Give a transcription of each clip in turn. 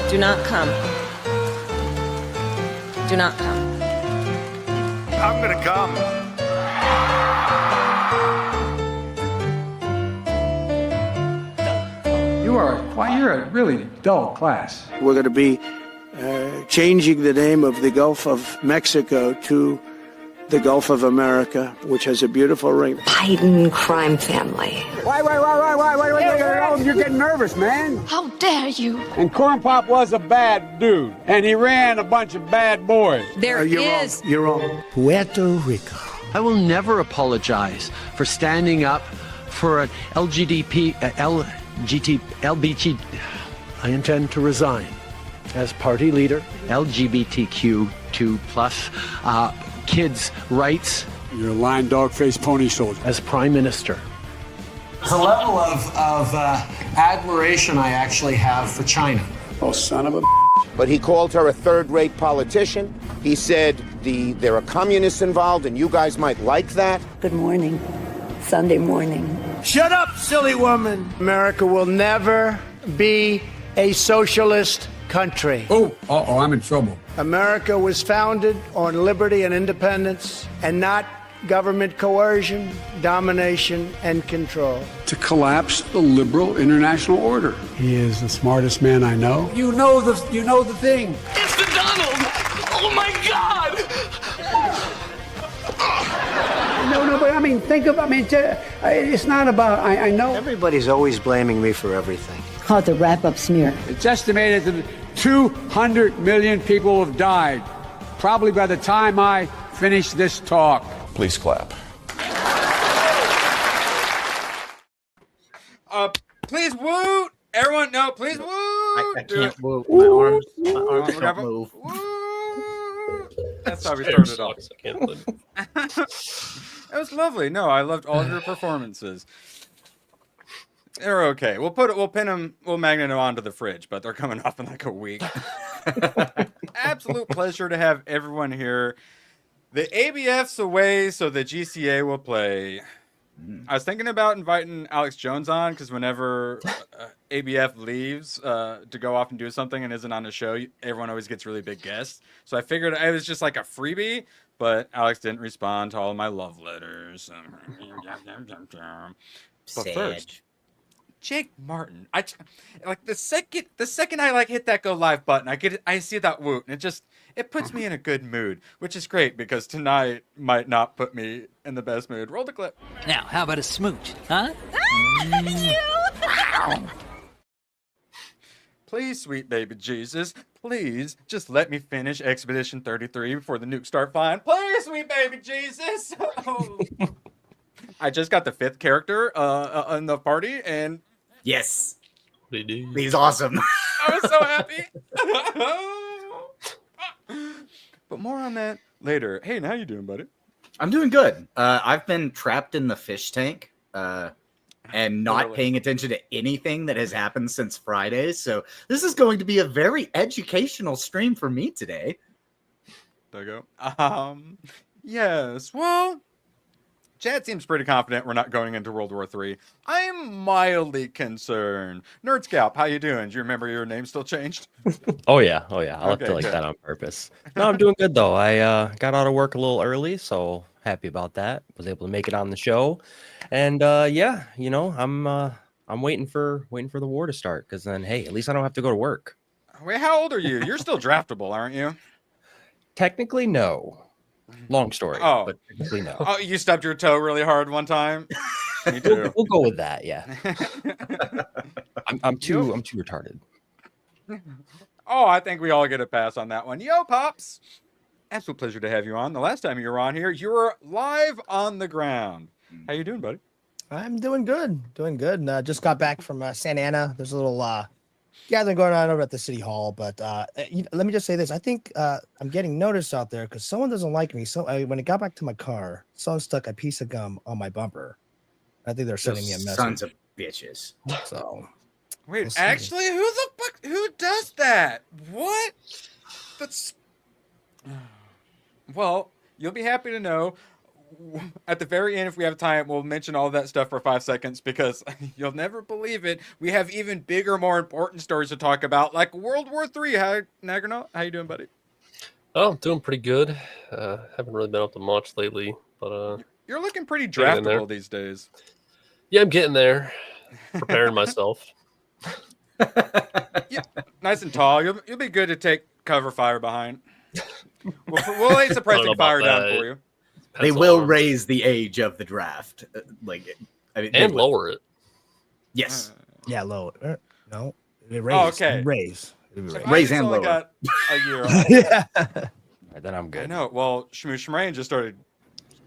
Do not come. Do not come. I'm gonna come. You're a really dull class. We're going to be changing the name of the Gulf of Mexico to the Gulf of America, which has a beautiful ring. Biden crime family. Why? You're getting nervous, man. How dare you? And Corn Pop was a bad dude, and he ran a bunch of bad boys. You're wrong. Puerto Rico. I will never apologize for standing up for an LBT. I intend to resign as party leader. LGBTQ2 plus kids' rights. You're a lying dog-faced pony soldier. As prime minister. The level of admiration I actually have for China. Oh, son of a... But he called her a third-rate politician. He said there are communists involved, and you guys might like that. Good morning. Sunday morning. Shut up, silly woman. America will never be a socialist country. Oh, I'm in trouble. America was founded on liberty and independence and not government coercion, domination, and control. To collapse the liberal international order. He is the smartest man I know. You know the thing. It's the Donald! Oh my God! No, but I mean, it's not about, I know. Everybody's always blaming me for everything. Called the wrap-up smear. It's estimated that 200 million people have died, probably by the time I finish this talk. Please clap. Please woot! Everyone, no, please woot! I can't move. My arms don't move. Woot! That's how we started off. I can't move. It was lovely. No, I loved all of your performances. They're okay. We'll pin them. We'll magnet them onto the fridge, but they're coming off in like a week. Absolute pleasure to have everyone here. The ABF's away, so the GCA will play. I was thinking about inviting Alex Jones on because whenever ABF leaves to go off and do something and isn't on the show, everyone always gets really big guests. So I figured it was just like a freebie, but Alex didn't respond to all of my love letters. But first, Jake Martin. I like the second I like hit that go live button, I see that woot, and it puts me in a good mood, which is great because tonight might not put me in the best mood. Roll the clip. Now, how about a smooch, huh? Please, sweet baby Jesus, please just let me finish Expedition 33 before the nukes start flying. Please, sweet baby Jesus. Oh. I just got the 5th character in the party, and Yes. He's awesome. I was so happy. But more on that later. Hey, how you doing, buddy? I'm doing good. I've been trapped in the fish tank and not paying attention to anything that has happened since Friday. So this is going to be a very educational stream for me today. There you go. Yes. Well, Chad seems pretty confident we're not going into World War III. I'm mildly concerned. Nerd Scalp, how you doing? Do you remember your name still changed? Oh yeah. I left it like that on purpose. No, I'm doing good though. I got out of work a little early, so happy about that. Was able to make it on the show, and yeah, I'm waiting for the war to start because then hey, at least I don't have to go to work. Wait, how old are you? You're still draftable, aren't you? Technically, no. Long story, but technically no. Oh, you stubbed your toe really hard one time. Me too. We'll go with that. Yeah. I'm too retarded. Oh, I think we all get a pass on that one. Yo, Pops. Absolute pleasure to have you on. The last time you were on here, you were live on the ground. How you doing, buddy? I'm doing good. Just got back from Santa Ana. There's a little gathering going on over at the city hall. But let me just say this. I think I'm getting noticed out there because someone doesn't like me. So when I got back to my car, someone stuck a piece of gum on my bumper. I think they're sending me a message. Sons of bitches. So wait, actually, who does that? What? That's well, you'll be happy to know at the very end, if we have time, we'll mention all that stuff for 5 seconds because you'll never believe it. We have even bigger, more important stories to talk about, like World War III. How you doing, buddy? Oh, I'm doing pretty good. Haven't really been up to much lately, but you're looking pretty getting draftable these days. Yeah, I'm getting there. Preparing myself. Yeah, nice and tall. You'll be good to take cover fire behind. We'll lay suppressing fire down for you. They will raise the age of the draft, and lower it. Yes. Yeah, lower. No, Oh, raise. okay. Raise. So Raise I and only lower. got a year. Yeah. Then I'm I good. know. Well, Shmoosh just started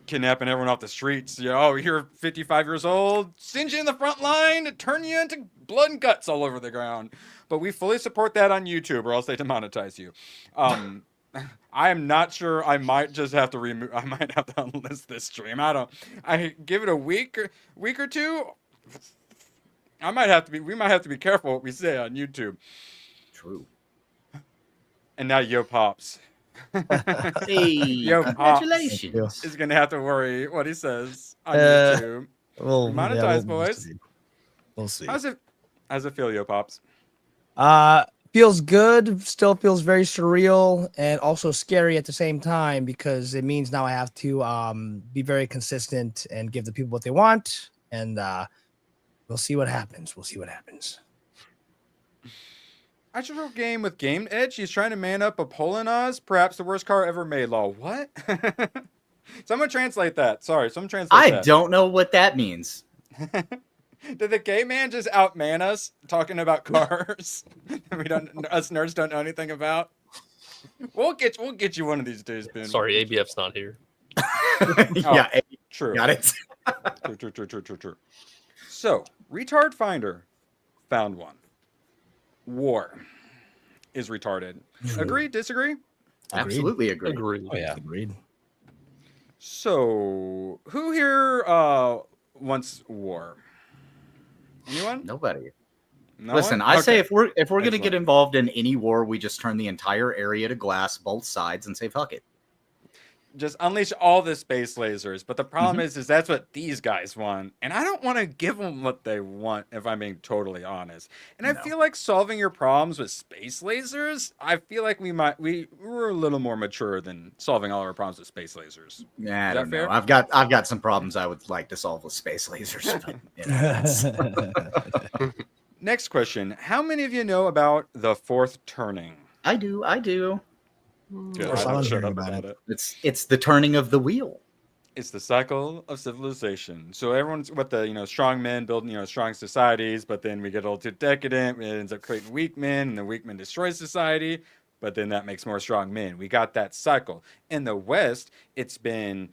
kidnapping everyone off the streets. You're 55 years old, send you in the front line, turn you into blood and guts all over the ground. But we fully support that on YouTube, or else they demonetize you. I am not sure. I might just have to remove. I might have to unlist this stream. I give it a week or two. We might have to be careful what we say on YouTube. True. And now Yo Pops. Hey, Yo congratulations. is gonna have to worry what he says on YouTube. Well, Monetize, boys. We'll see. How's it feel, Yo Pops? Feels good. Still feels very surreal and also scary at the same time because it means now I have to be very consistent and give the people what they want. And we'll see what happens. Actual game with Game Edge. He's trying to man up a Polonaz, perhaps the worst car ever made. Law. What? Someone translate that. Sorry, someone translate that. I don't know what that means. Did the gay man just outman us talking about cars? Us nerds don't know anything about. We'll get you one of these days, Ben. Sorry, ABF's not here. Yeah, true. Got it. True. So, Retard Finder found one. War is retarded. Agree? Disagree? Absolutely agree. Agreed. Oh yeah. Agreed. So, who here wants war? Anyone? Nobody. No Listen, one? I say Okay. if we're gonna get Excellent. involved in any war, we just turn the entire area to glass, both sides, and say fuck it. Just unleash all the space lasers. But the problem is that's what these guys want. And I don't want to give them what they want, if I'm being totally honest. And I feel like solving your problems with space lasers, I feel like we're a little more mature than solving all our problems with space lasers. Yeah, I Is that don't know. fair? I've got some problems I would like to solve with space lasers. But, it's- Next question. How many of you know about the fourth turning? I do. Good. course, I I'm don't shut hearing up about about it. it. It's the turning of the wheel. It's the cycle of civilization. So everyone's with the strong men building strong societies, but then we get a little too decadent. It ends up creating weak men, and the weak men destroy society. But then that makes more strong men. We got that cycle. In the West, it's been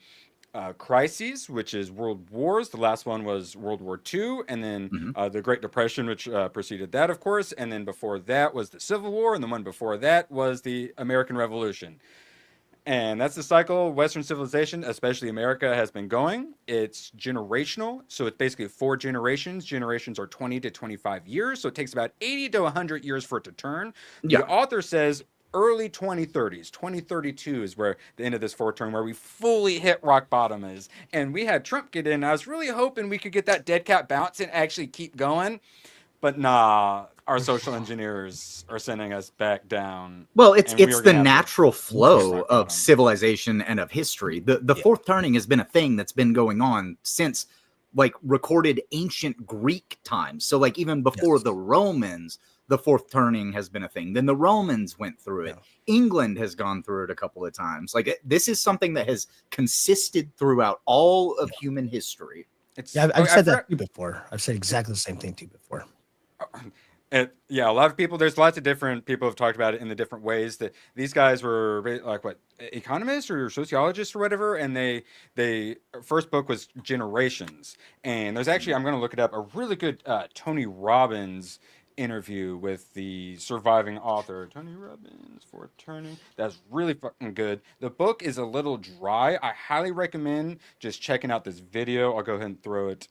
crises, which is world wars. The last one was World War II, and then the Great Depression, which preceded that, of course. And then before that was the Civil War, and the one before that was the American Revolution. And that's the cycle Western civilization, especially America, has been going. It's generational. So it's basically 4 generations. Generations are 20 to 25 years. So it takes about 80 to 100 years for it to turn. Yeah. The author says early 2030s. 2032 is where the end of this fourth turn, where we fully hit rock bottom is. And we had Trump get in. I was really hoping we could get that dead cat bounce and actually keep going. But nah, our social engineers are sending us back down. Well, it's and we are the gonna have to natural flow rock of bottom. civilization and of history. The fourth turning has been a thing that's been going on since recorded ancient Greek times. So even before the Romans, the fourth turning has been a thing. Then the Romans went through it. England has gone through it a couple of times. This is something that has consisted throughout all of human history. I've said that to you before. I've said exactly the same thing to you before. A lot of people. There's lots of different people have talked about it in the different ways. That these guys were economists or sociologists or whatever, and they first book was Generations, and there's actually, I'm going to look it up, a really good Tony Robbins interview with the surviving author. Tony Robbins, Fourth Turning. That's really fucking good. The book is a little dry. I highly recommend just checking out this video. I'll go ahead and throw it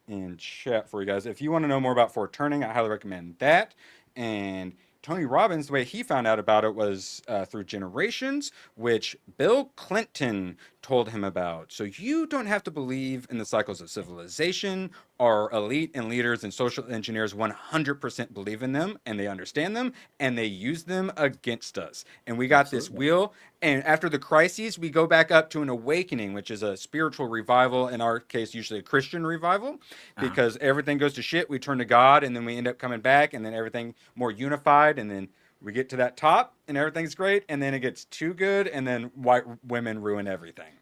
in chat for you guys. If you want to know more about Fourth Turning, I highly recommend that. And Tony Robbins, the way he found out about it was through Generations, which Bill Clinton told him about. So you don't have to believe in the cycles of civilization. Our elite and leaders and social engineers 100% believe in them, and they understand them, and they use them against us. And we got this wheel, and after the crises, we go back up to an awakening, which is a spiritual revival, in our case, usually a Christian revival, because everything goes to shit, we turn to God, and then we end up coming back, and then everything more unified, and then we get to that top, and everything's great, and then it gets too good, and then white women ruin everything.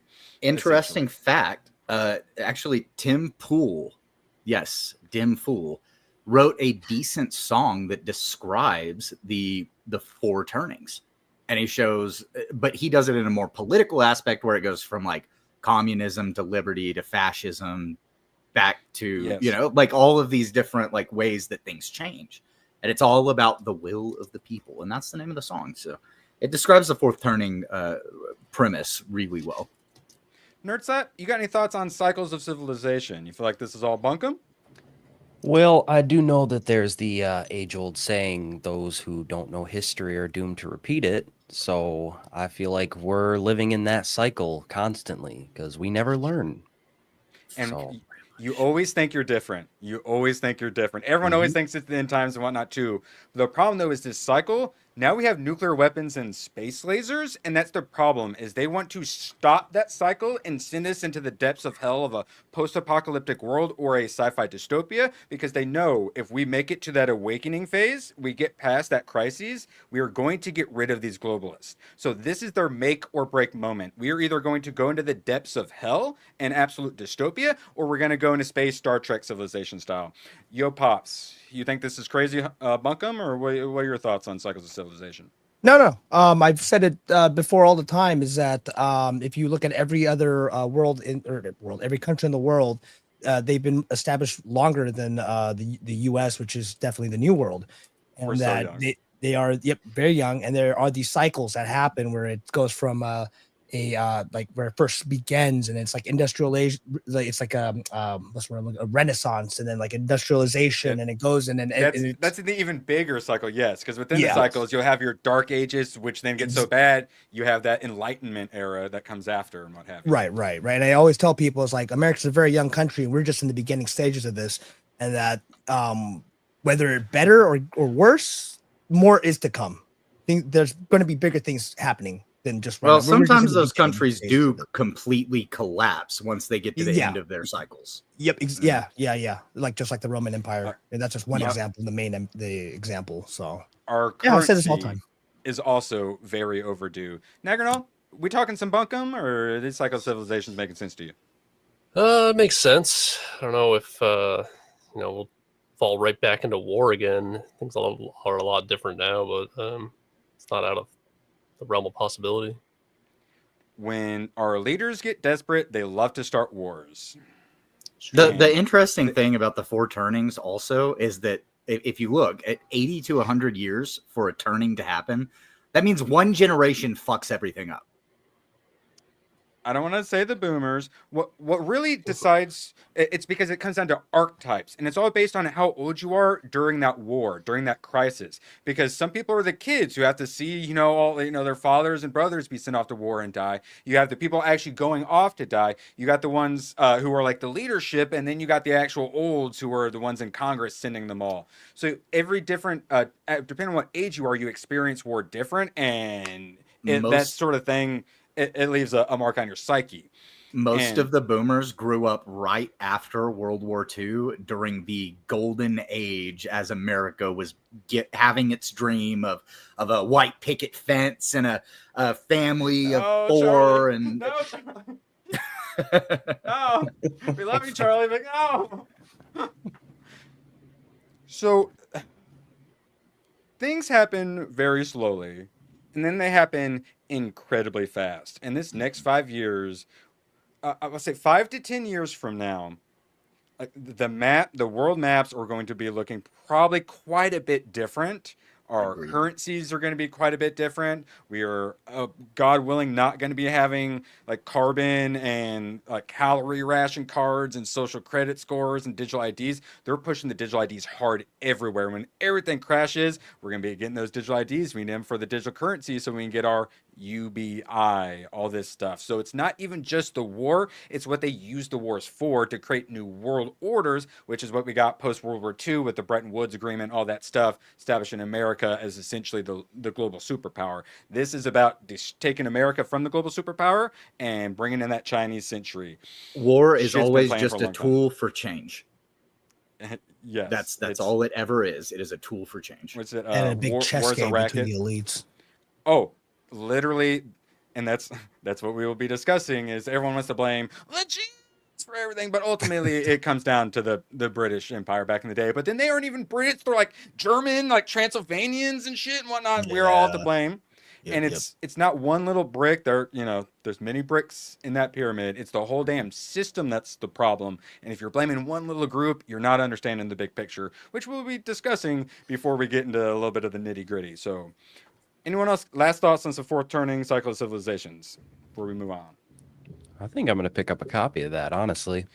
Interesting fact. Actually, Tim Pool, yes, Dim Fool, wrote a decent song that describes the four turnings. And he shows, but he does it in a more political aspect where it goes from like communism to liberty to fascism back to, you know, like all of these different like ways that things change. And it's all about the will of the people. And that's the name of the song. So it describes the fourth turning premise really well. Nerdsat, you got any thoughts on cycles of civilization? You feel like this is all bunkum? Well, I do know that there's the age-old saying, those who don't know history are doomed to repeat it. So I feel like we're living in that cycle constantly because we never learn. And you always think you're different. You always think you're different. Everyone always thinks it's the end times and whatnot too. The problem though is this cycle. Now we have nuclear weapons and space lasers, and that's the problem, is they want to stop that cycle and send us into the depths of hell of a post-apocalyptic world or a sci-fi dystopia, because they know if we make it to that awakening phase, we get past that crisis, we are going to get rid of these globalists. So this is their make or break moment. We are either going to go into the depths of hell and absolute dystopia, or we're going to go into space, Star Trek civilization style. Yo, Pops, you think this is crazy bunkum, or what are your thoughts on cycles of civilization? No. I've said it before all the time, is that if you look at every other every country in the world, they've been established longer than the U.S., which is definitely the New World, and We're that so young. they are very young, and there are these cycles that happen where it goes from like where it first begins, and it's like industrialization, it's like a renaissance, and then like industrialization, and it goes and then that's the even bigger cycle, yes, because within the cycles you'll have your dark ages, which then get so bad you have that enlightenment era that comes after and what have you. Right. And I always tell people, it's like America's a very young country, and we're just in the beginning stages of this, and that whether better or worse, more is to come. I think there's going to be bigger things happening than just well, sometimes those countries do completely collapse once they get to the end of their cycles. Yep. Yeah. Like just like the Roman Empire, and that's just one example. The example. So our I say this all the time. Is also very overdue. Nagranol, we talking some bunkum, or are these cycle civilizations making sense to you? It makes sense. I don't know if we'll fall right back into war again. Things are a lot different now, but it's not out of the realm of possibility. When our leaders get desperate, they love to start wars. The interesting thing about the four turnings also is that if you look at 80 to 100 years for a turning to happen, that means one generation fucks everything up. I don't want to say the boomers. What really decides, it's because it comes down to archetypes, and it's all based on how old you are during that war, during that crisis. Because some people are the kids who have to see, their fathers and brothers be sent off to war and die. You have the people actually going off to die. You got the ones who are like the leadership, and then you got the actual olds who are the ones in Congress sending them all. So every different, depending on what age you are, you experience war different, and that sort of thing. It leaves a mark on your psyche. Most of the boomers grew up right after World War II during the golden age, as America was having its dream of a white picket fence and a family of four. Charlie. And no, no, we love you, Charlie, but no. So things happen very slowly, and then they happen incredibly fast. And this next 5 years, I would say 5 to 10 years from now, the world maps are going to be looking probably quite a bit different. Our Agreed. currencies are going to be quite a bit different. We are, God willing, not going to be having like carbon and like calorie ration cards and social credit scores and digital IDs. They're pushing the digital IDs hard everywhere. When everything crashes, we're going to be getting those digital IDs. We need them for the digital currency so we can get our UBI, all this stuff. So it's not even just the war, it's what they use the wars for, to create new world orders, which is what we got post World War II with the Bretton Woods Agreement, all that stuff, establishing America as essentially the global superpower. This is about taking America from the global superpower and bringing in that Chinese century. War is Shit's been always planned just for a a long time. tool for change. Yes, That's all it ever is. It is a tool for change. What's it? And a big chess war's a game between racket. the elites. Oh, literally, and that's what we will be discussing. Is everyone wants to blame the Jews for everything, but ultimately it comes down to the British Empire back in the day. But then they aren't even Brits; they're like German, like Transylvanians and shit and whatnot. We're all to blame. Yep, And it's not one little brick. There's many bricks in that pyramid. It's the whole damn system that's the problem. And if you're blaming one little group, you're not understanding the big picture, which we'll be discussing before we get into a little bit of the nitty gritty. So, anyone else? Last thoughts on the fourth turning cycle of civilizations before we move on. I think I'm gonna pick up a copy of that, honestly.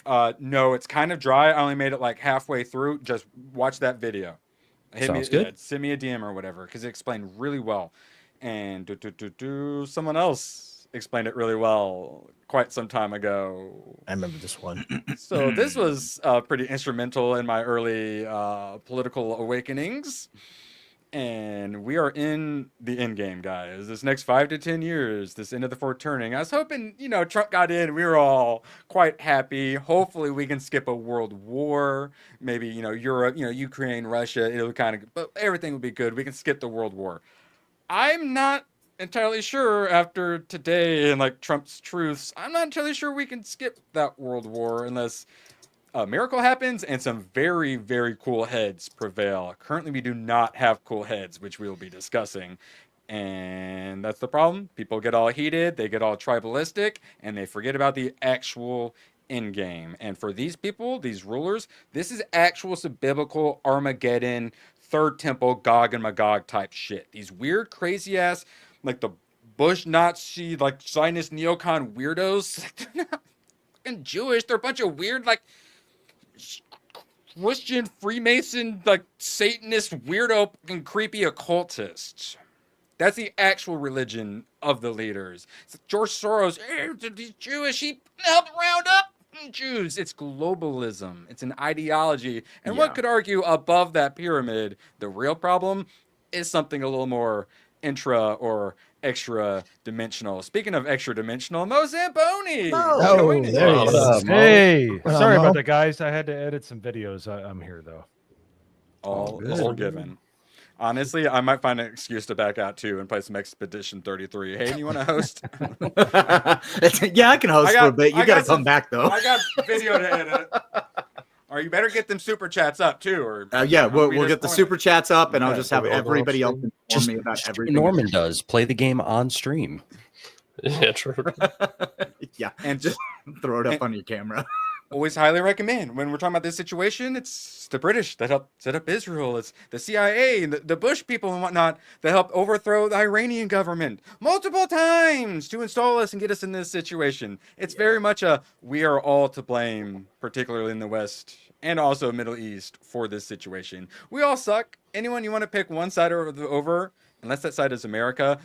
No, it's kind of dry. I only made it like halfway through. Just watch that video. Sounds good. Yeah, send me a DM or whatever, because it explained really well. And someone else explained it really well quite some time ago. I remember this one. So this was pretty instrumental in my early political awakenings. And we are in the end game, guys. This next 5 to 10 years, this end of the fourth turning. I was hoping, Trump got in. We were all quite happy. Hopefully we can skip a world war. Maybe, Europe, Ukraine, Russia. It'll but everything will be good. We can skip the world war. I'm not entirely sure after today and like Trump's truths. I'm not entirely sure we can skip that world war unless a miracle happens and some very, very cool heads prevail. Currently, we do not have cool heads, which we will be discussing. And that's the problem. People get all heated, they get all tribalistic, and they forget about the actual end game. And for these people, these rulers, this is actual biblical Armageddon, Third Temple, Gog and Magog type shit. These weird, crazy ass, like the Bush Nazi, like Zionist neocon weirdos. They're not fucking Jewish. They're a bunch of weird, like Christian Freemason, like Satanist, weirdo, and creepy occultists. That's the actual religion of the leaders. It's like George Soros, he's Jewish. He helped round up Jews. It's globalism. It's an ideology. And one could argue above that pyramid, the real problem is something a little more intra or extra dimensional. Speaking of extra dimensional, Mo Zamboni. Hey, sorry about that, guys. I had to edit some videos. I'm here though. All forgiven. Honestly, I might find an excuse to back out too and play some Expedition 33. Hey, you want to host? Yeah, I can host for a bit. You got to come back though. I got video to edit. Or you better get them super chats up too. Or yeah, we'll get the super chats up, and I'll just have everybody else inform me about everything. Norman does play the game on stream. Yeah, true. Yeah, and just throw it up on your camera. Always highly recommend. When we're talking about this situation, it's the British that helped set up Israel. It's the CIA and the Bush people and whatnot that helped overthrow the Iranian government multiple times to install us and get us in this situation. It's very much we are all to blame, particularly in the West and also Middle East, for this situation. We all suck. Anyone you want to pick one side over, unless that side is America,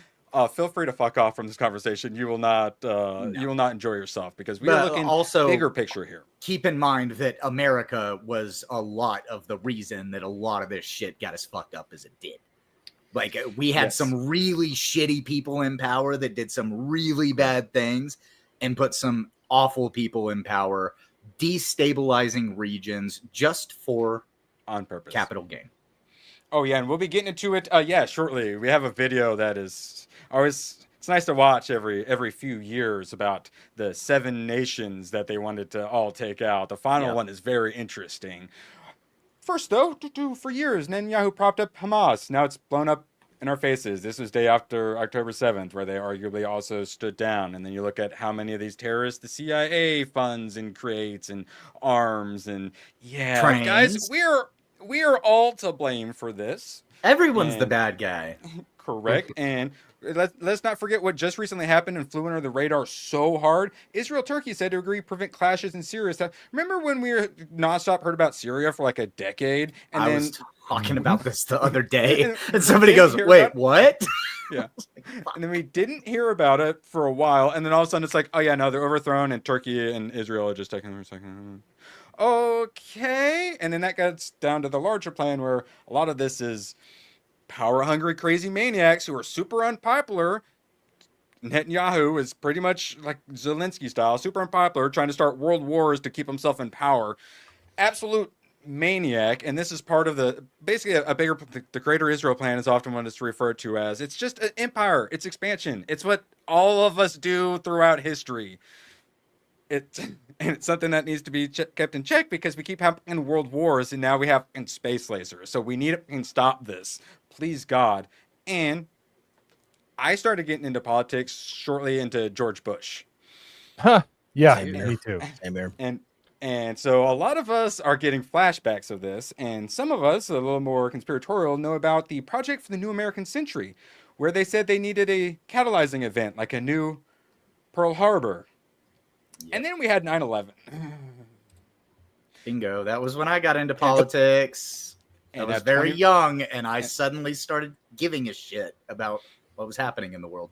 feel free to fuck off from this conversation. You will not you will not enjoy yourself, because we are looking also bigger picture here. Keep in mind that America was a lot of the reason that a lot of this shit got as fucked up as it did. Like, we had some really shitty people in power that did some really bad things and put some awful people in power, destabilizing regions just for on purpose capital gain. Oh yeah, and we'll be getting into it shortly. We have a video that is always, it's nice to watch every few years about the 7 nations that they wanted to all take out. The final one is very interesting. First though, for years Netanyahu propped up Hamas. Now it's blown up in our faces. This was day after October 7th, where they arguably also stood down. And then you look at how many of these terrorists the CIA funds and creates and arms and trains. guys, we're we are all to blame for this. Everyone's the bad guy. Correct. And let's not forget what just recently happened and flew under the radar so hard. Israel, Turkey said to agree to prevent clashes in Syria. So, remember when we were nonstop heard about Syria for like a decade? And I then was talking about this the other day, and somebody goes, "Wait, what?" Yeah. And then we didn't hear about it for a while, and then all of a sudden it's like, oh yeah, no, they're overthrown, and Turkey and Israel are just taking them a second. Okay. And then that gets down to the larger plan where a lot of this is power-hungry, crazy maniacs who are super unpopular. Netanyahu is pretty much like Zelensky style, super unpopular, trying to start world wars to keep himself in power. Absolute maniac. And this is part of the basically a bigger, the Greater Israel Plan is often what it's referred to as. It's just an empire. It's expansion. It's what all of us do throughout history. It's something that needs to be kept in check because we keep having world wars and now we have space lasers. So we need to stop this. Please God. And I started getting into politics shortly into George Bush. Huh. Yeah, me too. Same here. And so a lot of us are getting flashbacks of this, and some of us, a little more conspiratorial, know about the Project for the New American Century, where they said they needed a catalyzing event, like a new Pearl Harbor. Yep. And then we had 9/11. Bingo. That was when I got into politics. I was very young, and I suddenly started giving a shit about what was happening in the world.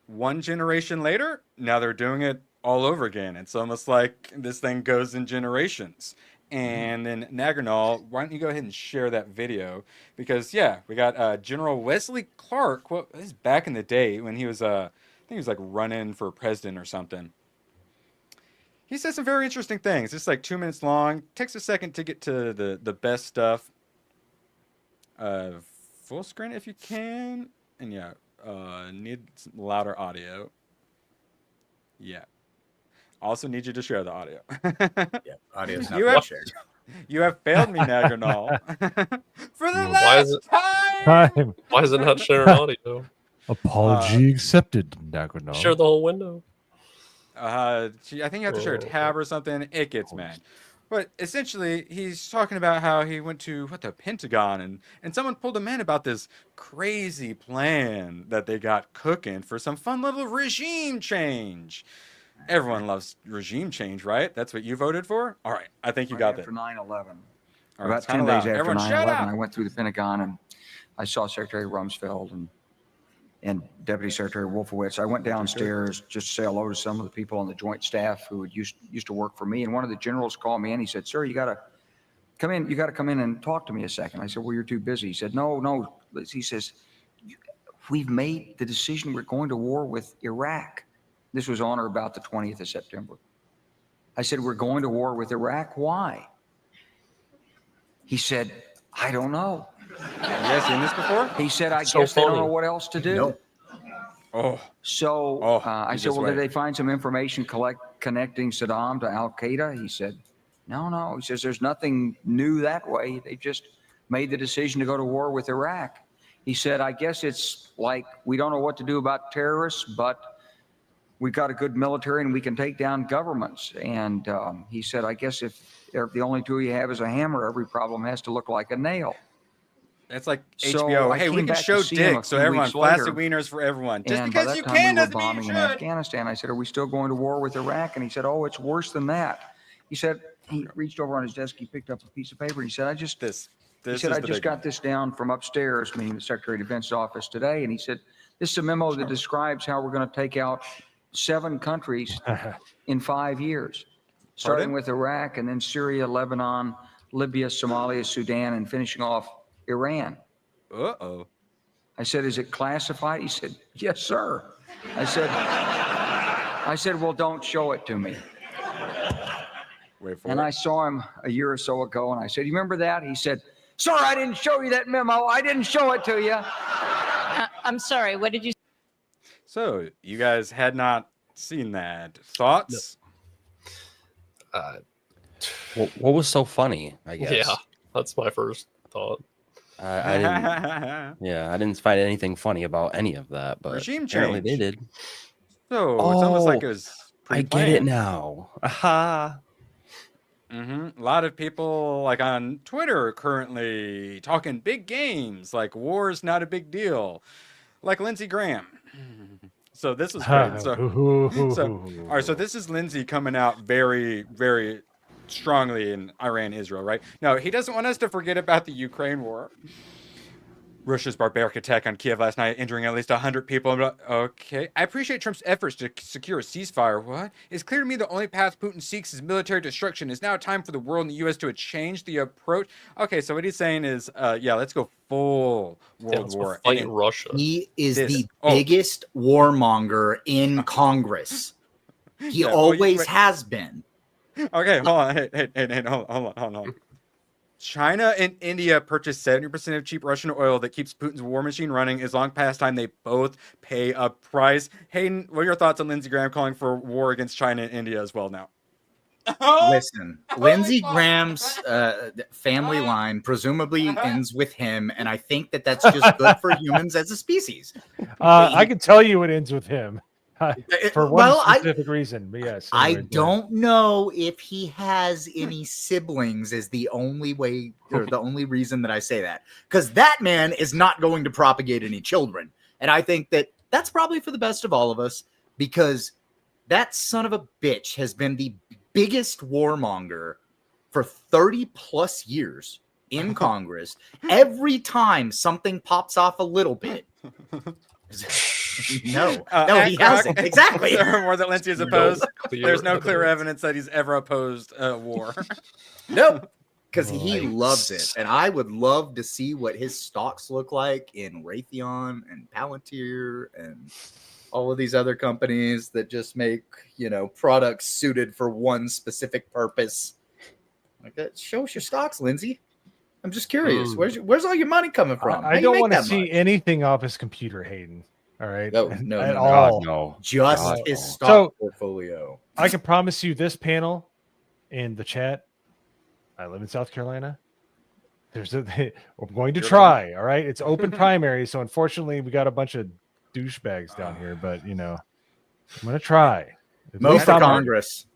One generation later, now they're doing it all over again. It's almost like this thing goes in generations. And then Nagernal, why don't you go ahead and share that video? Because yeah, we got General Wesley Clark. Well, this is back in the day when he was I think he was like running for president or something. He said some very interesting things. It's like 2 minutes long. Takes a second to get to the best stuff. Full screen if you can. And yeah, need some louder audio. Yeah. Also need you to share the audio. Yeah, audio's not being shared. You have failed me, Nagernal. For the last time. Why is it not sharing audio? Apology accepted, Nagernal. Share the whole window. I think you have to share a tab or something. It gets mad. But essentially, he's talking about how he went to the Pentagon and someone pulled him in about this crazy plan that they got cooking for some fun little regime change. Everyone loves regime change, right? That's what you voted for? All right. I think you got that. After 9/11. Right, about 10 days after 9/11, I I went through the Pentagon and I saw Secretary Rumsfeld and Deputy Secretary Wolfowitz. I went downstairs just to say hello to some of the people on the joint staff who had used to work for me. And one of the generals called me and he said, "Sir, you got to come in. You got to come in and talk to me a second." I said, "Well, you're too busy." He said, No. He says, "We've made the decision. We're going to war with Iraq." This was on or about the 20th of September. I said, "We're going to war with Iraq. Why?" He said, "I don't know." You guys seen this before? He said, I guess they don't know what else to do. Nope. I said, well, did they find some information connecting Saddam to Al-Qaeda? He said, no. He says, there's nothing new that way. They just made the decision to go to war with Iraq. He said, I guess it's like we don't know what to do about terrorists, but we've got a good military and we can take down governments. And he said, I guess if the only tool you have is a hammer, every problem has to look like a nail. It's like HBO. Hey, we can show dick, so everyone, plastic wieners for everyone. Just because you can doesn't mean you should. In Afghanistan, I said, are we still going to war with Iraq? And he said, oh, it's worse than that. He said, he reached over on his desk, he picked up a piece of paper, and he said, I just got this down from upstairs, meaning the Secretary of Defense's office today. And he said, this is a memo that describes how we're going to take out 7 countries in 5 years, starting with Iraq and then Syria, Lebanon, Libya, Somalia, Sudan, and finishing off Iran. Uh-oh. I said, is it classified? He said, yes, sir. I said, well, don't show it to me. Wait for and it. I saw him a year or so ago, and I said, you remember that? He said, sir, I didn't show you that memo. I didn't show it to you. I'm sorry, what did you say? So, you guys had not seen that. Thoughts? What was so funny, I guess? Yeah, that's my first thought. I didn't find anything funny about any of that, but regime apparently change. they did. So it's almost like it was I get it now. Aha. A lot of people like on Twitter currently talking big games, like war's not a big deal, like Lindsey Graham. So this was great. All right, so this is Lindsey coming out very, very strongly in Iran, Israel, right? No, he doesn't want us to forget about the Ukraine war. Russia's barbaric attack on Kiev last night, injuring at least 100 people. Okay. I appreciate Trump's efforts to secure a ceasefire. What? It's clear to me the only path Putin seeks is military destruction. It's now time for the world and the U.S. to change the approach. Okay, so what he's saying is, yeah, let's go full world war. Fight Russia. He is the biggest warmonger in Congress. He always has been. Okay, hold on. Hey, hold on. China and India purchased 70% of cheap Russian oil that keeps Putin's war machine running. It's long past time they both pay a price. Hayden, what are your thoughts on Lindsey Graham calling for war against China and India as well now? Listen, Lindsey Graham's family line presumably ends with him, and I think that that's just good for humans as a species. I can tell you it ends with him. For one specific reason, but yes. I don't know if he has any siblings is the only way or the only reason that I say that, because that man is not going to propagate any children. And I think that that's probably for the best of all of us, because that son of a bitch has been the biggest warmonger for 30 plus years in Congress. Every time something pops off a little bit. No, he hasn't. Exactly. War that Lindsey is opposed. There's no clear evidence that he's ever opposed war. Nope, because he loves it, and I would love to see what his stocks look like in Raytheon and Palantir and all of these other companies that just make products suited for one specific purpose. Like that. Show us your stocks, Lindsey. I'm just curious. Where's all your money coming from? I don't want to see anything off his computer, Hayden. All right. No, at all. No. Just his stock portfolio. I can promise you this panel in the chat. I live in South Carolina. We're going to try. All right. It's open primary. So unfortunately, we got a bunch of douchebags down here, but I'm going to try. Most for Congress.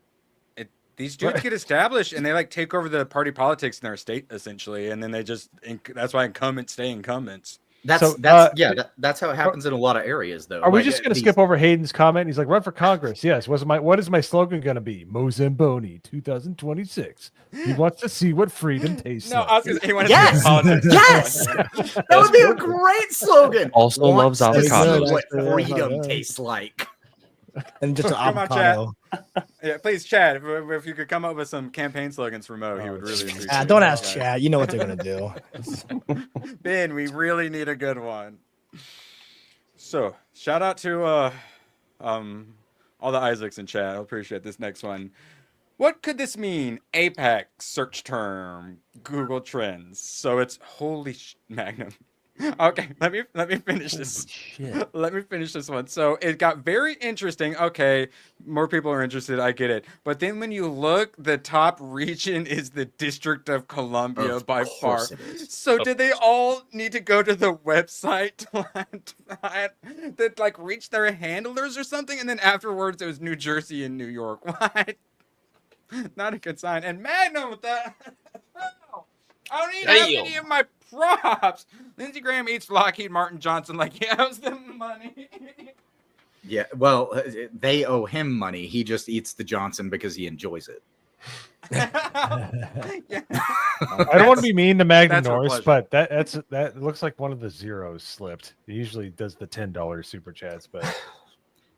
These dudes get established and they take over the party politics in their state essentially, and then they that's why incumbents stay incumbents. That's how it happens in a lot of areas, though. Are we just going to skip over Hayden's comment? He's like, "Run for Congress." Yes. What is my slogan going to be? Mozamboni 2026. He wants to see what freedom tastes like. I was gonna say, he wanted yes, to see politics. yes, that would be a great slogan. Also loves avocados. What freedom tastes like. And just an avocado. Yeah, please, Chad. If you could come up with some campaign slogans for Mo, he would really appreciate it. Don't ask Chad. You know what they're gonna do. Ben, we really need a good one. So, shout out to all the Isaacs in chat. I appreciate this next one. What could this mean? APAC search term, Google Trends. So it's holy Magnum. Okay, let me finish this. Let me finish this one. So it got very interesting. Okay, more people are interested. I get it. But then when you look, the top region is the District of Columbia by far. So did they all need to go to the website to reach their handlers or something? And then afterwards it was New Jersey and New York. What? Not a good sign. And Magnum with that. I don't even have any of my props. Lindsey Graham eats Lockheed Martin Johnson like he owes them money. Yeah, well, they owe him money. He just eats the Johnson because he enjoys it. I don't want to be mean to Magnum Norris, but that looks like one of the zeros slipped. He usually does the $10 super chats, but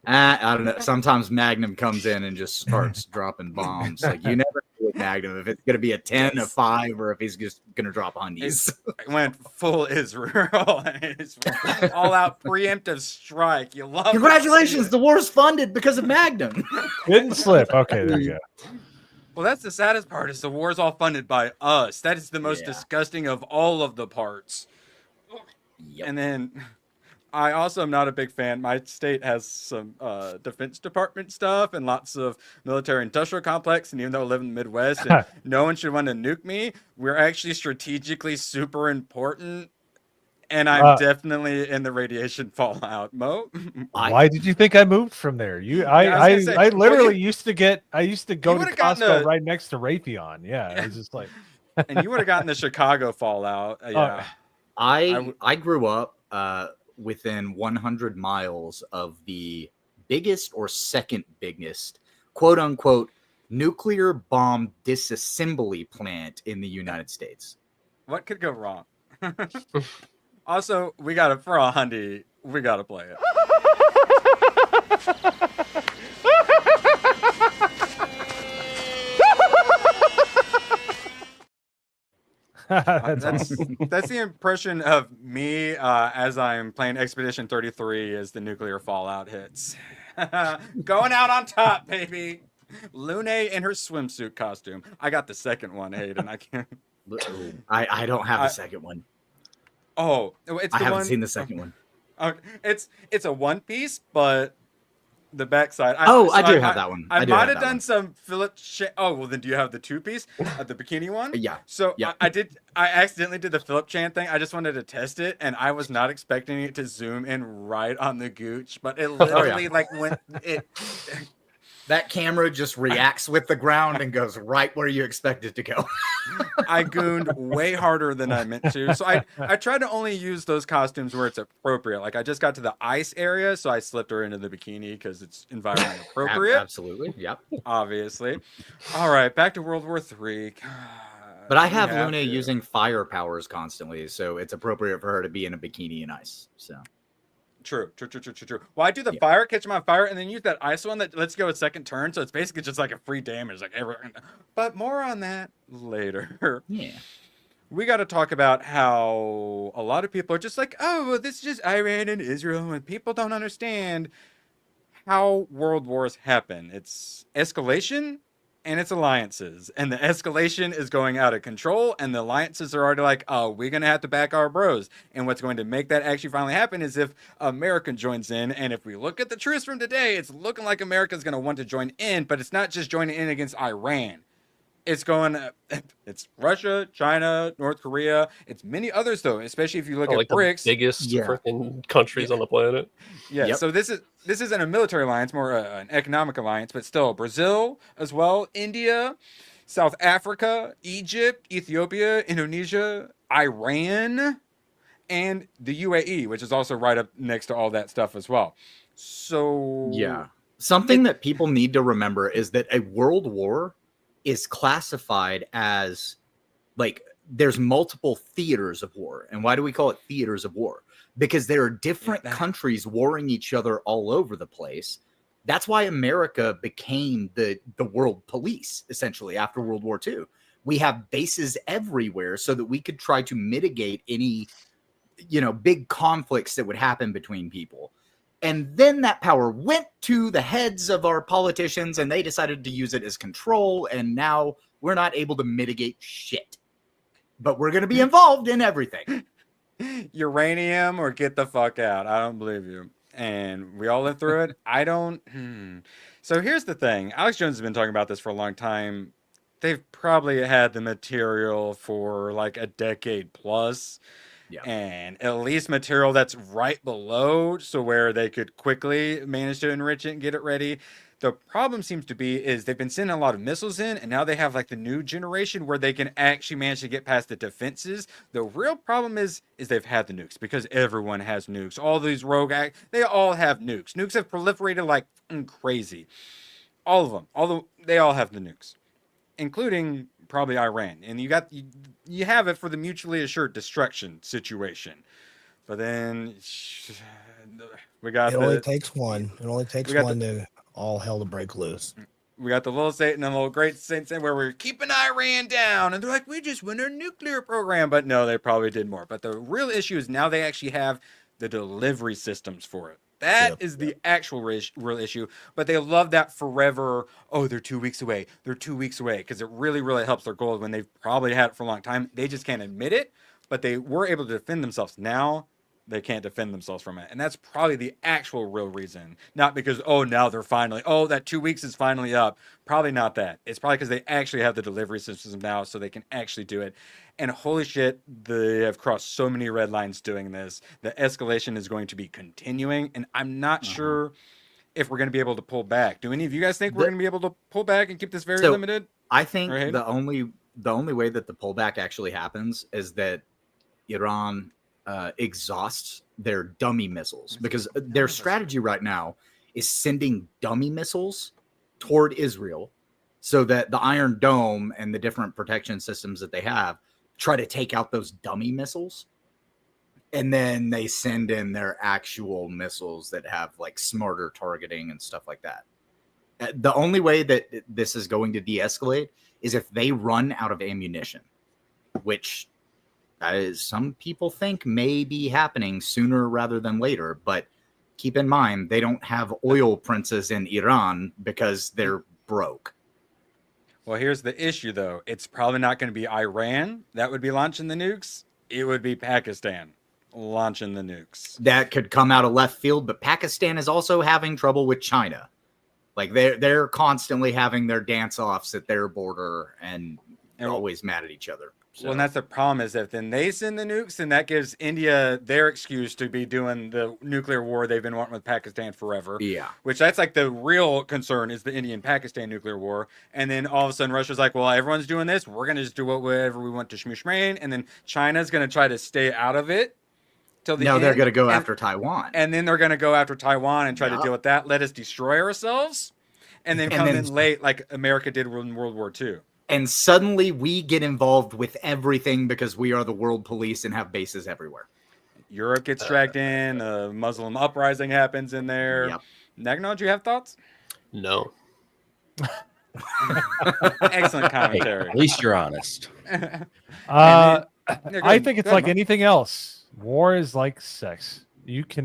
I don't know. Sometimes Magnum comes in and just starts dropping bombs. Like you never know with Magnum if it's going to be a 10, a 5, or if he's just going to drop undies. It went full Israel. All out preemptive strike. You love. Congratulations, the war's funded because of Magnum. Didn't slip. Okay, there you go. Well, that's the saddest part. Is the war's all funded by us. That is the most disgusting of all of the parts. Yep. And then. I also am not a big fan. My state has some Defense Department stuff and lots of military industrial complex. And even though I live in the Midwest, and no one should want to nuke me, we're actually strategically super important And I'm definitely in the radiation fallout. Mo? Why did you think I moved from there? I literally used to go to Costco right next to Raytheon. Yeah, it was just like, and you would have gotten the Chicago fallout. Yeah. I grew up within 100 miles of the biggest or second biggest, quote unquote, nuclear bomb disassembly plant in the United States. What could go wrong? Also, we got to, for a Hundy, we got to play it. That's the impression of me as I'm playing Expedition 33 as the nuclear fallout hits. Going out on top, baby. Lune in her swimsuit costume. I got the second one, Hayden. I can't. I don't have the second one. Oh, it's I the haven't one... seen the second one. Okay. It's a one piece, but the backside. I do have that one. I might have done some Philip. Oh, well, then do you have the two piece, the bikini one? Yeah. So yeah. I accidentally did the Philip Chan thing. I just wanted to test it, and I was not expecting it to zoom in right on the gooch, but it literally like went it. That camera just reacts with the ground and goes right where you expect it to go. I gooned way harder than I meant to. So I try to only use those costumes where it's appropriate. Like I just got to the ice area, so I slipped her into the bikini because it's environment appropriate. Absolutely. Yep. Obviously. All right, back to World War III. But I have Luna using fire powers constantly, so it's appropriate for her to be in a bikini and ice. So True. Well, I do the fire, catch them on fire, and then use that ice one that lets go a second turn. So it's basically just like a free damage, like everything. But more on that later. Yeah. We got to talk about how a lot of people are just like, oh, well, this is just Iran and Israel, and people don't understand how world wars happen. It's escalation and it's alliances, and the escalation is going out of control, and the alliances are already like, oh, we're going to have to back our bros. And what's going to make that actually finally happen is if America joins in. And if we look at the truth from today, it's looking like America is going to want to join in, but it's not just joining in against Iran. It's going, it's Russia, China, North Korea. It's many others, though, especially if you look at like BRICS. The biggest freaking countries on the planet. Yeah, so this isn't a military alliance, more an economic alliance, but still Brazil as well, India, South Africa, Egypt, Ethiopia, Indonesia, Iran, and the UAE, which is also right up next to all that stuff as well. So yeah, something that people need to remember is that a world war is classified as like there's multiple theaters of war. And why do we call it theaters of war? Because there are different countries warring each other all over the place. That's why America became the world police, essentially, after World War II. We have bases everywhere so that we could try to mitigate any, big conflicts that would happen between people. And then that power went to the heads of our politicians, and they decided to use it as control, and now we're not able to mitigate shit. But we're going to be involved in everything. Uranium or get the fuck out. I don't believe you. And we all lived through it. I don't. So here's the thing. Alex Jones has been talking about this for a long time. They've probably had the material for like a decade plus. Yeah. And at least material that's right below, so where they could quickly manage to enrich it and get it ready. The problem seems to be is they've been sending a lot of missiles in, and now they have like the new generation where they can actually manage to get past the defenses. The real problem is they've had the nukes, because everyone has nukes. All these rogue they all have nukes. Nukes have proliferated like crazy. All of them. They all have the nukes, including probably Iran. And you have it for the mutually assured destruction situation. But then we got it only takes one. It only takes one to all hell to break loose. We got the little Satan and the little great Satan where we're keeping Iran down. And they're like, we just won our nuclear program. But no, they probably did more. But the real issue is now they actually have the delivery systems for it. That is the actual real issue. But they love that forever. Oh, they're 2 weeks away. They're 2 weeks away. Because it really, really helps their goals when they've probably had it for a long time. They just can't admit it. But they were able to defend themselves. Now they can't defend themselves from it. And that's probably the actual real reason. Not because, now they're finally, that 2 weeks is finally up. Probably not that. It's probably because they actually have the delivery systems now so they can actually do it. And holy shit, they have crossed so many red lines doing this. The escalation is going to be continuing. And I'm not sure if we're going to be able to pull back. Do any of you guys think we're going to be able to pull back and keep this very limited? I think the only way that the pullback actually happens is that Iran exhausts their dummy missiles, because their strategy right now is sending dummy missiles toward Israel so that the Iron Dome and the different protection systems that they have try to take out those dummy missiles. And then they send in their actual missiles that have like smarter targeting and stuff like that. The only way that this is going to de-escalate is if they run out of ammunition, which some people think may be happening sooner rather than later. But keep in mind, they don't have oil princes in Iran because they're broke. Well, here's the issue, though. It's probably not going to be Iran that would be launching the nukes. It would be Pakistan launching the nukes. That could come out of left field, but Pakistan is also having trouble with China. Like they're constantly having their dance-offs at their border and always mad at each other. So. Well, and that's the problem, is that then they send the nukes, and that gives India their excuse to be doing the nuclear war they've been wanting with Pakistan forever. Yeah. Which that's like the real concern, is the Indian-Pakistan nuclear war. And then all of a sudden Russia's like, well, everyone's doing this. We're going to just do whatever we want to shmooshmain. And then China's going to try to stay out of it till the end. They're going to go after Taiwan. And then they're going to go after Taiwan and try to deal with that. Let us destroy ourselves. And then come in late like America did in World War II. And suddenly we get involved with everything because we are the world police and have bases everywhere. Europe gets dragged in. A Muslim uprising happens in there. Yep. Nagno, do you have thoughts? No. Excellent commentary. Hey, at least you're honest. I think it's like anything else. War is like sex. You can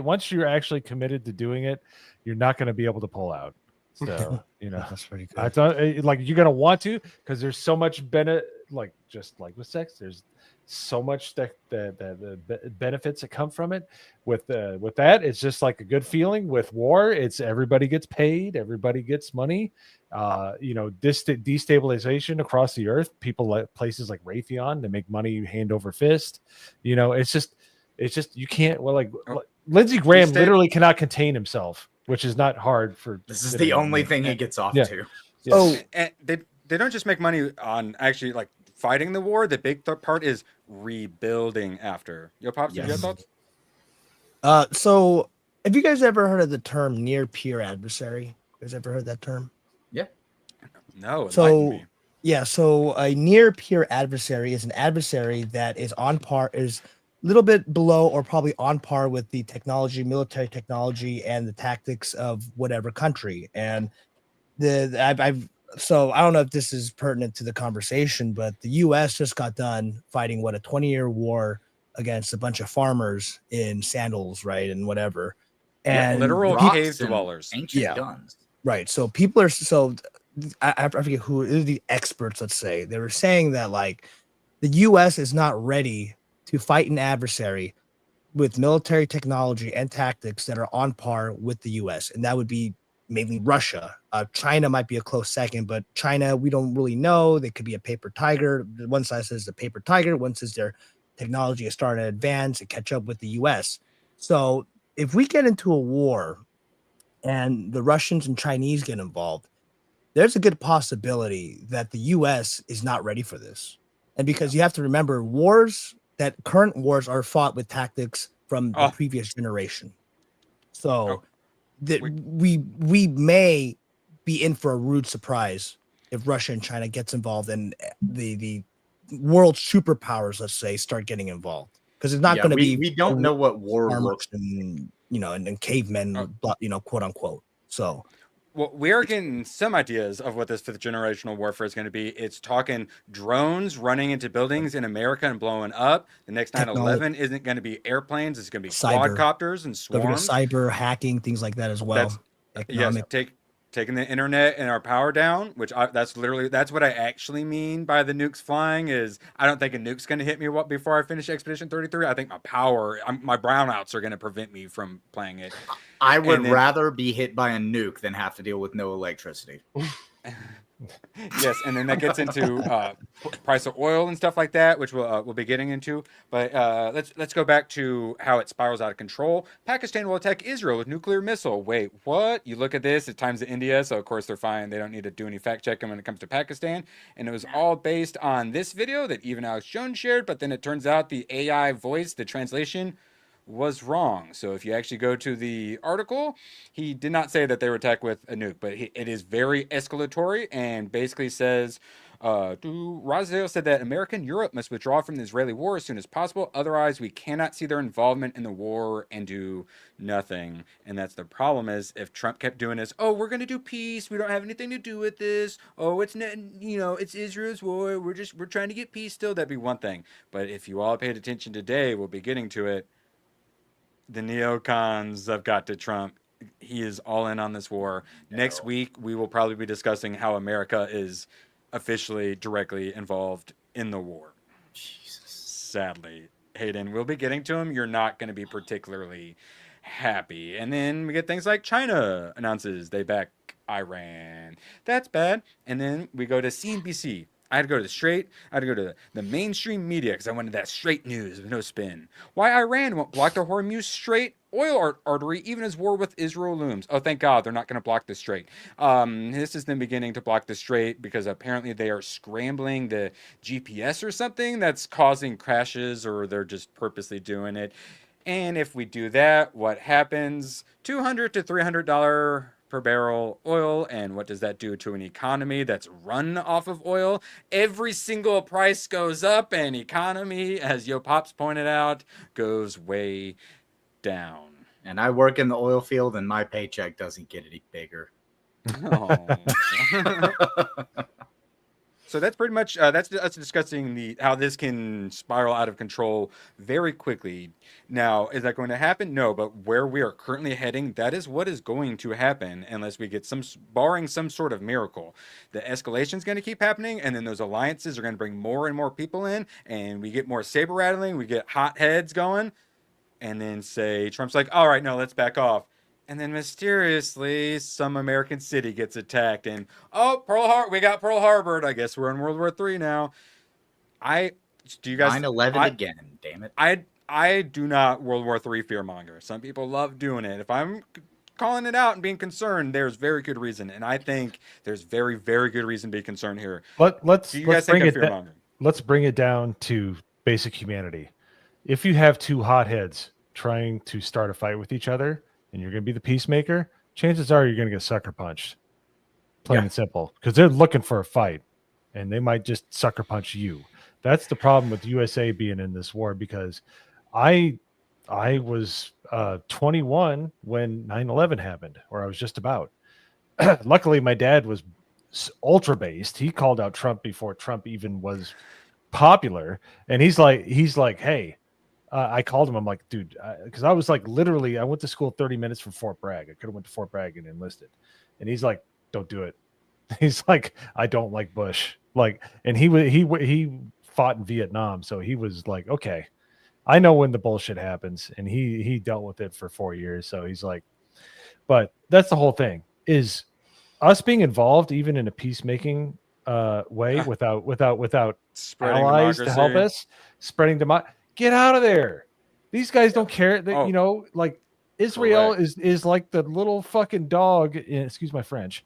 once you're actually committed to doing it, you're not going to be able to pull out. So, that's pretty good. I thought like you're gonna want to, because there's so much like just like with sex, there's so much that the benefits that come from it. With that, it's just like a good feeling. With war, it's everybody gets paid, everybody gets money. Destabilization across the earth. People let places like Raytheon to make money hand over fist. It's just you can't. Well, like Lindsey Graham literally cannot contain himself. Which is not hard for. This is the only thing he gets off to. Yes. Oh, and they don't just make money on actually like fighting the war. The big part is rebuilding after. Yo, Pops, did you have thoughts? So have you guys ever heard of the term near peer adversary? You guys ever heard that term? Yeah. No. So a near peer adversary is an adversary that is on par, is little bit below or probably on par with the technology, military technology, and the tactics of whatever country. And so I don't know if this is pertinent to the conversation, but the U.S. just got done fighting a 20-year war against a bunch of farmers in sandals, right, and whatever, and literal cave dwellers, ancient guns, right. So people are I forget who the experts. Let's say they were saying that like the U.S. is not ready to fight an adversary with military technology and tactics that are on par with the U.S. And that would be mainly Russia. China might be a close second, but China, we don't really know. They could be a paper tiger. One side says the paper tiger. One says their technology is starting to advance and catch up with the U.S. So if we get into a war and the Russians and Chinese get involved, there's a good possibility that the U.S. is not ready for this. And because you have to remember, current wars are fought with tactics from the previous generation. So we may be in for a rude surprise if Russia and China gets involved and the world superpowers, let's say, start getting involved. Because it's not going to be. We don't know what war looks and cavemen, quote unquote. So. Well, we are getting some ideas of what this fifth generational warfare is going to be. It's talking drones running into buildings in America and blowing up. The next 9/11 isn't going to be airplanes. It's going to be quadcopters and swarms. Cyber hacking, things like that as well. Yes, taking the internet and our power down, that's what I actually mean by the nukes flying. Is I don't think a nuke's going to hit me before I finish Expedition 33. I think my brownouts are going to prevent me from playing it. I would rather be hit by a nuke than have to deal with no electricity. Yes, and then that gets into price of oil and stuff like that, which we'll be getting into. But let's go back to how it spirals out of control. Pakistan will attack Israel with nuclear missile. Wait, what? You look at this, it times to India, so of course they're fine. They don't need to do any fact checking when it comes to Pakistan. And it was all based on this video that even Alex Jones shared, but then it turns out the AI voice, the translation, was wrong. So if you actually go to the article, he did not say that they were attacked with a nuke, but it is very escalatory and basically says, Raziel said that America and Europe must withdraw from the Israeli war as soon as possible. Otherwise, we cannot see their involvement in the war and do nothing. And that's the problem is if Trump kept doing this, oh, we're going to do peace. We don't have anything to do with this. Oh, it's it's Israel's war. We're trying to get peace still. That'd be one thing. But if you all paid attention today, we'll be getting to it. The neocons have got to Trump. He is all in on this war. No. Next week, we will probably be discussing how America is officially directly involved in the war. Jesus. Sadly, Hayden, we'll be getting to him. You're not going to be particularly happy. And then we get things like China announces they back Iran. That's bad. And then we go to CNBC. I had to go to the Strait. I had to go to the mainstream media because I wanted that straight news with no spin. Why Iran won't block the Hormuz Strait oil artery even as war with Israel looms. Oh, thank God they're not going to block the Strait. This is them beginning to block the Strait because apparently they are scrambling the GPS or something that's causing crashes, or they're just purposely doing it. And if we do that, what happens? $200 to $300 per barrel oil. And what does that do to an economy that's run off of oil? Every single price goes up, and economy, as Yo Pops pointed out, goes way down. And I work in the oil field, and my paycheck doesn't get any bigger. So that's pretty much that's discussing how this can spiral out of control very quickly. Now, is that going to happen? No, but where we are currently heading, that is what is going to happen unless we get barring some sort of miracle. The escalation is going to keep happening, and then those alliances are going to bring more and more people in, and we get more saber rattling, we get hot heads going, and then say Trump's like, all right, no, let's back off. And then mysteriously, some American city gets attacked, and we got Pearl Harbor. I guess we're in World War III now. Do you guys 9/11 again? Damn it! I do not World War III fearmonger. Some people love doing it. If I'm calling it out and being concerned, there's very good reason, and I think there's very, very good reason to be concerned here. Let's bring it down to basic humanity. If you have two hotheads trying to start a fight with each other, and you're going to be the peacemaker, chances are you're going to get sucker punched. Plain and simple. Because they're looking for a fight, and they might just sucker punch you. That's the problem with USA being in this war, because I was 21 when 9/11 happened, or I was just about. Luckily, my dad was ultra-based. He called out Trump before Trump even was popular, and he's like, hey, I called him. I'm like, dude, because I was like, literally, I went to school 30 minutes from Fort Bragg. I could have went to Fort Bragg and enlisted. And he's like, don't do it. He's like, I don't like Bush. Like, and he fought in Vietnam, so he was like, okay, I know when the bullshit happens. And he dealt with it for 4 years. So he's like, but that's the whole thing, is us being involved even in a peacemaking way without spreading allies democracy to help us, spreading democracy. Get out of there. These guys don't care that, like Israel is like the little fucking dog. Excuse my French.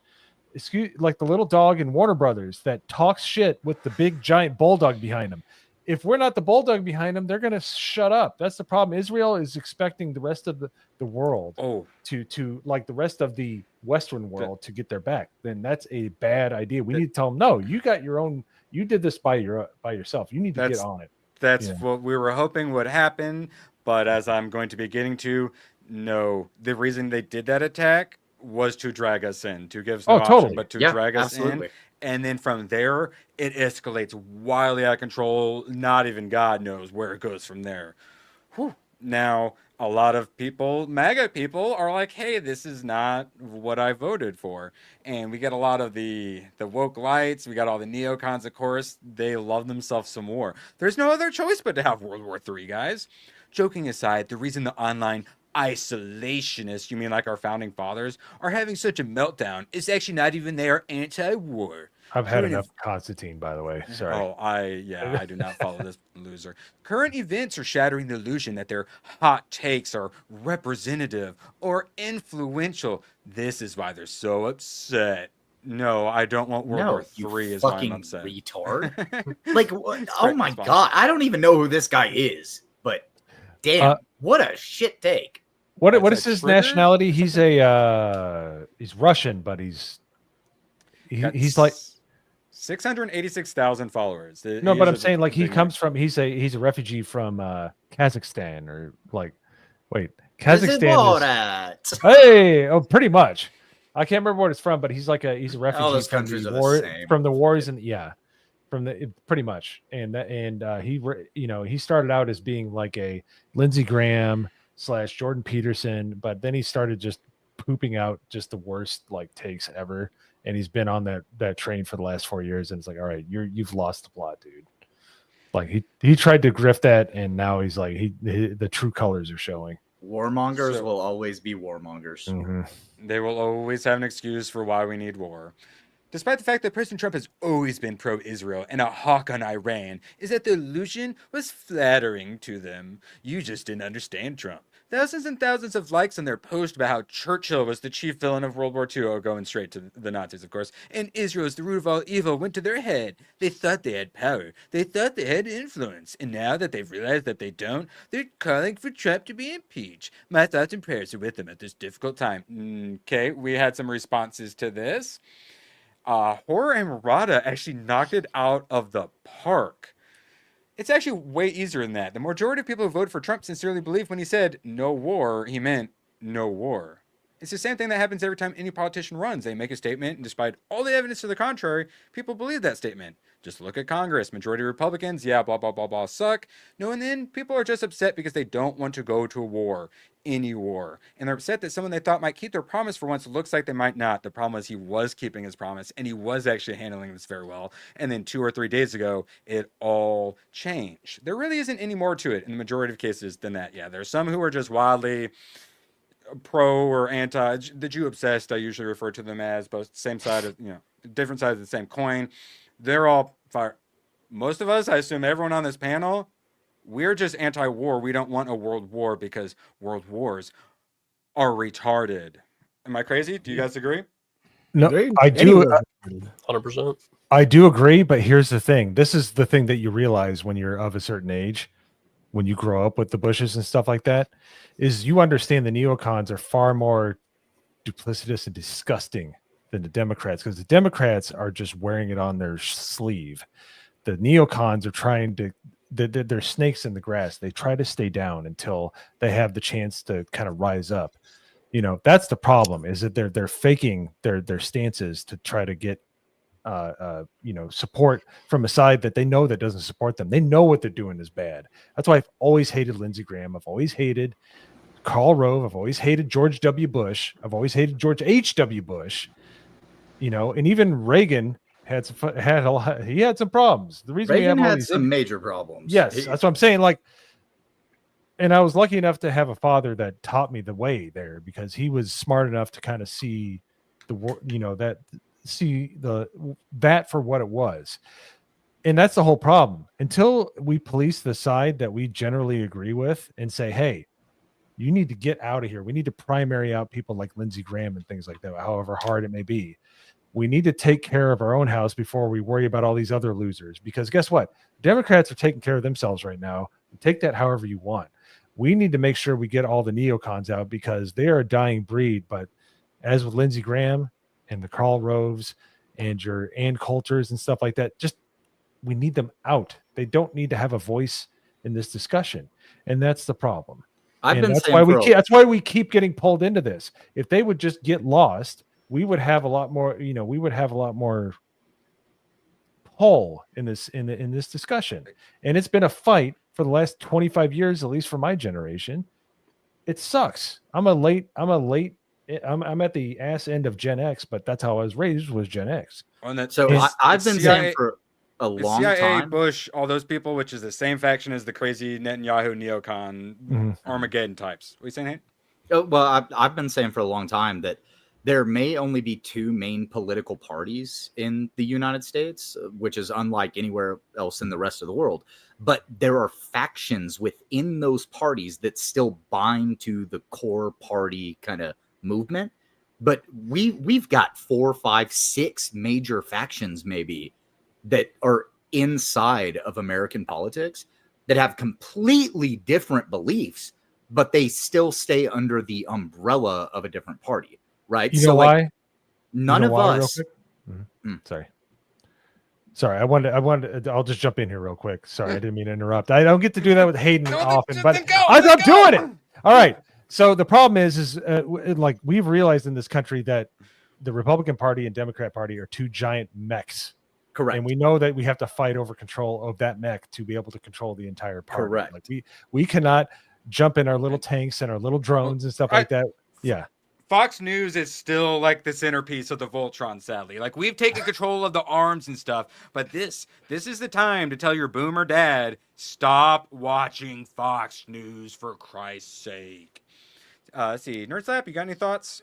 Like the little dog in Warner Brothers that talks shit with the big giant bulldog behind him. If we're not the bulldog behind them, they're going to shut up. That's the problem. Israel is expecting the rest of the world to like the rest of the Western world to get their back. Then that's a bad idea. We need to tell them, no, you got your own. You did this by yourself. You need to get on it. That's what we were hoping would happen. But as I'm going to be getting to, no, the reason they did that attack was to drag us in, to give us no option, but to drag us in. And then from there, it escalates wildly out of control. Not even God knows where it goes from there. Whew. Now, a lot of people, MAGA people, are like, hey, this is not what I voted for. And we get a lot of the woke lights. We got all the neocons, of course. They love themselves some war. There's no other choice but to have World War III, guys. Joking aside, the reason the online isolationists, you mean like our founding fathers, are having such a meltdown is actually not even they are anti-war. I've had enough Constantine, by the way. Sorry. Oh, I do not follow this loser. Current events are shattering the illusion that their hot takes are representative or influential. This is why they're so upset. No, I don't want World War III is why I'm upset. Retard. Like, oh my God. I don't even know who this guy is, but damn, what a shit take. What is his nationality? He's he's Russian, but he's like 686,000 followers. No, but I'm saying like he comes from he's a refugee from Kazakhstan or like Kazakhstan is, hey, pretty much. I can't remember what it's from, but he's a refugee from the wars and pretty much. And he started out as being like a Lindsey Graham / Jordan Peterson, but then he started just pooping out just the worst like takes ever. And he's been on that train for the last 4 years, and it's like, all right, you've lost the plot, dude. Like he tried to grift that, and now he's like the true colors are showing. Warmongers will always be warmongers. Mm-hmm. They will always have an excuse for why we need war. Despite the fact that President Trump has always been pro-Israel and a hawk on Iran, is that the illusion was flattering to them. You just didn't understand Trump. Thousands and thousands of likes on their post about how Churchill was the chief villain of World War II, going straight to the Nazis, of course, and Israel is the root of all evil went to their head. They thought they had power. They thought they had influence. And now that they've realized that they don't, they're calling for Trump to be impeached. My thoughts and prayers are with them at this difficult time. Okay, we had some responses to this. Horror and Murata actually knocked it out of the park. It's actually way easier than that. The majority of people who voted for Trump sincerely believe when he said no war, he meant no war. It's the same thing that happens every time any politician runs. They make a statement, and despite all the evidence to the contrary, people believe that statement. Just look at Congress. Majority of Republicans, yeah, blah, blah, blah, blah, suck. No, and then people are just upset because they don't want to go to a war. Any war. And they're upset that someone they thought might keep their promise for once looks like they might not. The problem is he was keeping his promise, and he was actually handling this very well. And then 2 or 3 days ago, it all changed. There really isn't any more to it in the majority of cases than that. Yeah, there's some who are just wildly pro or anti. The Jew obsessed, I usually refer to them as, both same side of, different sides of the same coin. They're all fire. Most of us, I assume everyone on this panel, we're just anti-war. We don't want a world war because world wars are retarded. Am I crazy? Do you guys agree? No, I do. 100%. I do agree, but here's the thing. This is the thing that you realize when you're of a certain age, when you grow up with the Bushes and stuff like that, is you understand the neocons are far more duplicitous and disgusting than the Democrats, because the Democrats are just wearing it on their sleeve. The neocons are trying to, they're snakes in the grass. They try to stay down until they have the chance to kind of rise up. That's the problem, is that they're faking their stances to try to get support from a side that they know that doesn't support them. They know what they're doing is bad. That's why I've always hated Lindsey Graham. I've always hated Karl Rove. I've always hated George W. Bush. I've always hated George H.W. Bush. And even Reagan had some problems. The reason Reagan we have had some major problems. Yes, that's what I'm saying. Like, and I was lucky enough to have a father that taught me the way there, because he was smart enough to kind of see that for what it was. And that's the whole problem. Until we police the side that we generally agree with and say, hey, you need to get out of here. We need to primary out people like Lindsey Graham and things like that, however hard it may be. We need to take care of our own house before we worry about all these other losers. Because guess what? Democrats are taking care of themselves right now. Take that however you want. We need to make sure we get all the neocons out, because they are a dying breed. But as with Lindsey Graham and the Karl Roves and your Ann Coulters and stuff like that, we need them out. They don't need to have a voice in this discussion. And that's the problem. That's why we keep getting pulled into this. If they would just get lost, we would have a lot more, we would have a lot more pull in this discussion. And it's been a fight for the last 25 years, at least for my generation. it sucks. I'm at the ass end of Gen X, but that's how I was raised, was Gen X. So I've been saying for a long CIA, time. Bush, all those people, which is the same faction as the crazy Netanyahu neocon Armageddon types. What are you saying, Hank? Oh, well, I've been saying for a long time that there may only be two main political parties in the United States, which is unlike anywhere else in the rest of the world. But there are factions within those parties that still bind to the core party kind of movement. But we've got 4, 5, 6 major factions maybe that are inside of American politics that have completely different beliefs, but they still stay under the umbrella of a different party, right? You know why? None of us. Sorry, I wanted. I'll just jump in here real quick. Sorry, I didn't mean to interrupt. I don't get to do that with Hayden often, but I'm doing it. All right. So the problem is like we've realized in this country that the Republican Party and Democrat Party are two giant mechs. Correct. And we know that we have to fight over control of that mech to be able to control the entire party. Correct. Like we cannot jump in our little tanks and our little drones and stuff like that. Yeah. Fox News is still like the centerpiece of the Voltron, sadly. Like, we've taken control of the arms and stuff, but this is the time to tell your boomer dad, stop watching Fox News for Christ's sake. Let's see, Nerdslap, you got any thoughts?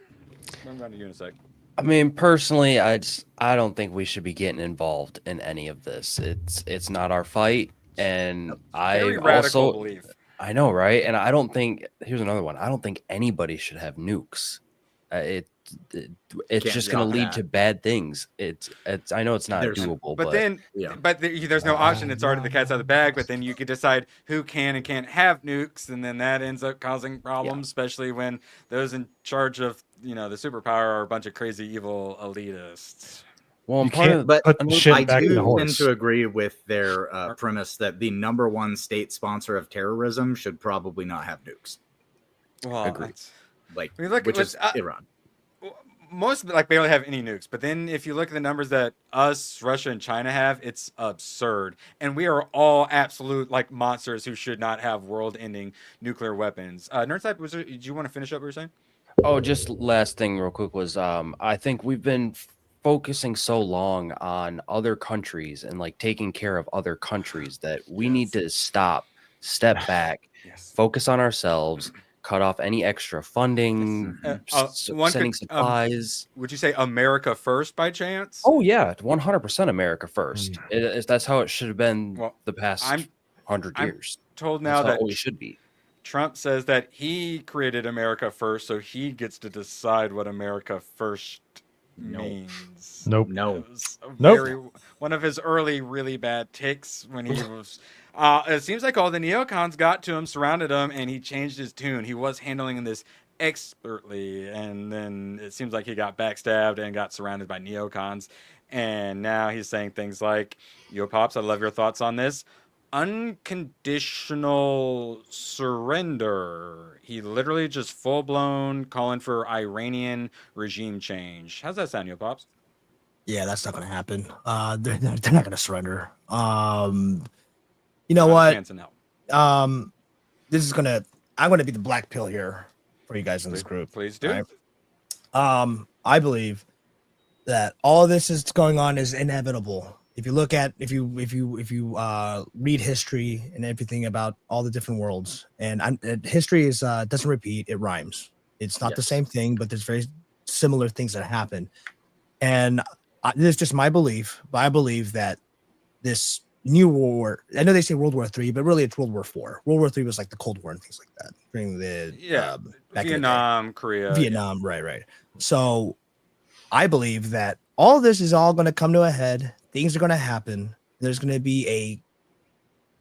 I'm going to you in a sec. I mean, personally, I don't think we should be getting involved in any of this. It's not our fight, and Very radical belief. I know, right? And I don't think here's another one. I don't think anybody should have nukes. It's just going to lead to bad things. It's I know it's not doable, but there's no option. It's already the cat's out of the bag. But then you could decide who can and can't have nukes, and then that ends up causing problems, especially when those in charge of the superpower are a bunch of crazy evil elitists. Well, but I do tend to agree with their premise that the number one state sponsor of terrorism should probably not have nukes. Well, agreed. Which is Iran. Most barely have any nukes, but then if you look at the numbers that us, Russia, and China have, it's absurd. And we are all absolute monsters who should not have world-ending nuclear weapons. Nerdtype, did you want to finish up what you were saying? Oh, just last thing real quick was I think we've been focusing so long on other countries and taking care of other countries that we need to step back, focus on ourselves. Cut off any extra funding, sending supplies. Would you say America first by chance? Oh, yeah, 100% America first. That's how it should have been the past 100 years. I'm told now that it should be. Trump says that he created America first, so he gets to decide what America first means. Nope. One of his early really bad takes when he was... it seems like all the neocons got to him, surrounded him, and he changed his tune. He was handling this expertly, and then it seems like he got backstabbed and got surrounded by neocons. And now he's saying things like, "Yo, Pops, I love your thoughts on this. Unconditional surrender." He literally just full-blown calling for Iranian regime change. How's that sound, Yo, Pops? Yeah, that's not going to happen. They're not going to surrender. You know what? This is I'm gonna be the black pill here for you guys in this group. Please do. Right? I believe that all of this is going on is inevitable. If you look at if you read history and everything about all the different worlds, and history is doesn't repeat, it rhymes. It's not the same thing, but there's very similar things that happen. And this is just my belief, but I believe that this new war, I know they say World War III, but really it's World War IV. World War III was like the Cold War and things like that. During the Vietnam, Korea. Vietnam, right. So I believe that all this is all going to come to a head. Things are going to happen. There's going to be a